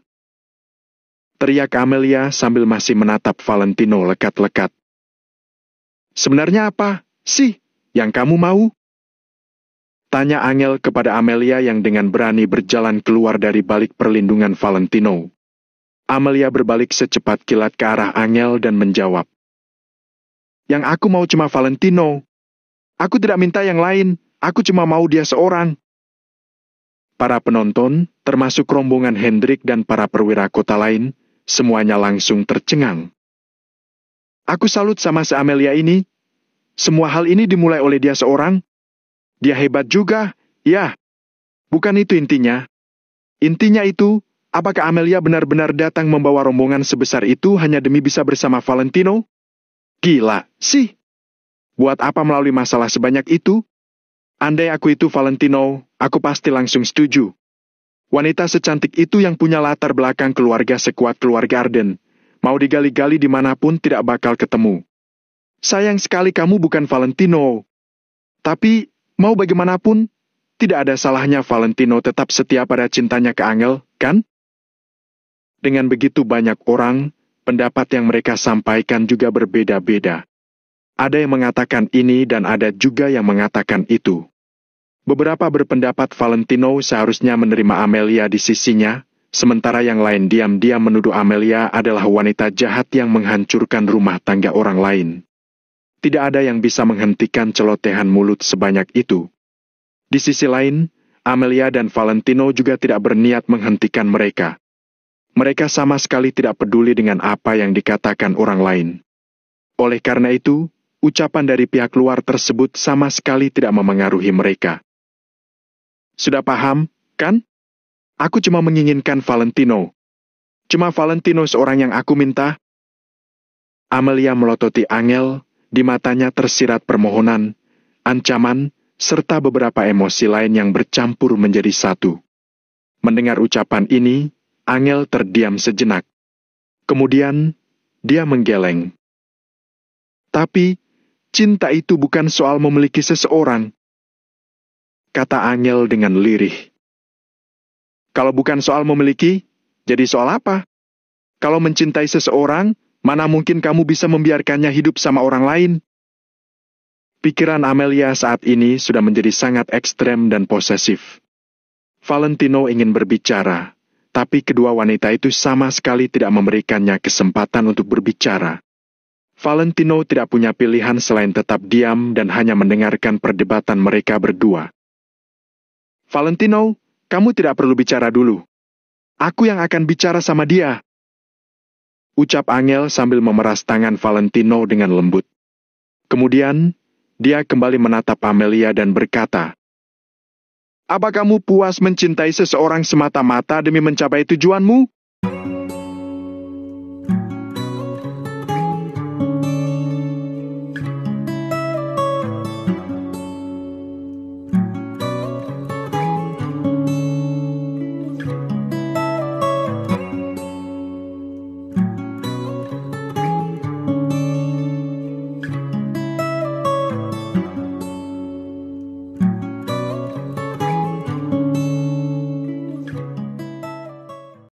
Teriak Amelia sambil masih menatap Valentino lekat-lekat. Sebenarnya apa sih yang kamu mau? Tanya Angel kepada Amelia yang dengan berani berjalan keluar dari balik perlindungan Valentino. Amelia berbalik secepat kilat ke arah Angel dan menjawab. Yang aku mau cuma Valentino. Aku tidak minta yang lain, aku cuma mau dia seorang. Para penonton, termasuk rombongan Hendrik dan para perwira kota lain, semuanya langsung tercengang. Aku salut sama si Amelia ini. Semua hal ini dimulai oleh dia seorang. Dia hebat juga, ya. Bukan itu intinya. Intinya itu, apakah Amelia benar-benar datang membawa rombongan sebesar itu hanya demi bisa bersama Valentino? Gila, sih. Buat apa melalui masalah sebanyak itu? Andai aku itu Valentino, aku pasti langsung setuju. Wanita secantik itu yang punya latar belakang keluarga sekuat keluarga Arden, mau digali-gali dimanapun tidak bakal ketemu. Sayang sekali kamu bukan Valentino. Tapi, mau bagaimanapun, tidak ada salahnya Valentino tetap setia pada cintanya ke Angel, kan? Dengan begitu banyak orang, pendapat yang mereka sampaikan juga berbeda-beda. Ada yang mengatakan ini dan ada juga yang mengatakan itu. Beberapa berpendapat Valentino seharusnya menerima Amelia di sisinya, sementara yang lain diam-diam menuduh Amelia adalah wanita jahat yang menghancurkan rumah tangga orang lain. Tidak ada yang bisa menghentikan celotehan mulut sebanyak itu. Di sisi lain, Amelia dan Valentino juga tidak berniat menghentikan mereka. Mereka sama sekali tidak peduli dengan apa yang dikatakan orang lain. Oleh karena itu, ucapan dari pihak luar tersebut sama sekali tidak memengaruhi mereka. Sudah paham, kan? Aku cuma menginginkan Valentino. Cuma Valentino seorang yang aku minta. Amelia melototi Angel, di matanya tersirat permohonan, ancaman, serta beberapa emosi lain yang bercampur menjadi satu. Mendengar ucapan ini, Angel terdiam sejenak. Kemudian, dia menggeleng. Tapi, cinta itu bukan soal memiliki seseorang, kata Angel dengan lirih. Kalau bukan soal memiliki, jadi soal apa? Kalau mencintai seseorang, mana mungkin kamu bisa membiarkannya hidup sama orang lain? Pikiran Amelia saat ini sudah menjadi sangat ekstrem dan posesif. Valentino ingin berbicara, tapi kedua wanita itu sama sekali tidak memberikannya kesempatan untuk berbicara. Valentino tidak punya pilihan selain tetap diam dan hanya mendengarkan perdebatan mereka berdua. Valentino, kamu tidak perlu bicara dulu. Aku yang akan bicara sama dia. Ucap Angel sambil memeras tangan Valentino dengan lembut. Kemudian, dia kembali menatap Amelia dan berkata, "Apa kamu puas mencintai seseorang semata-mata demi mencapai tujuanmu?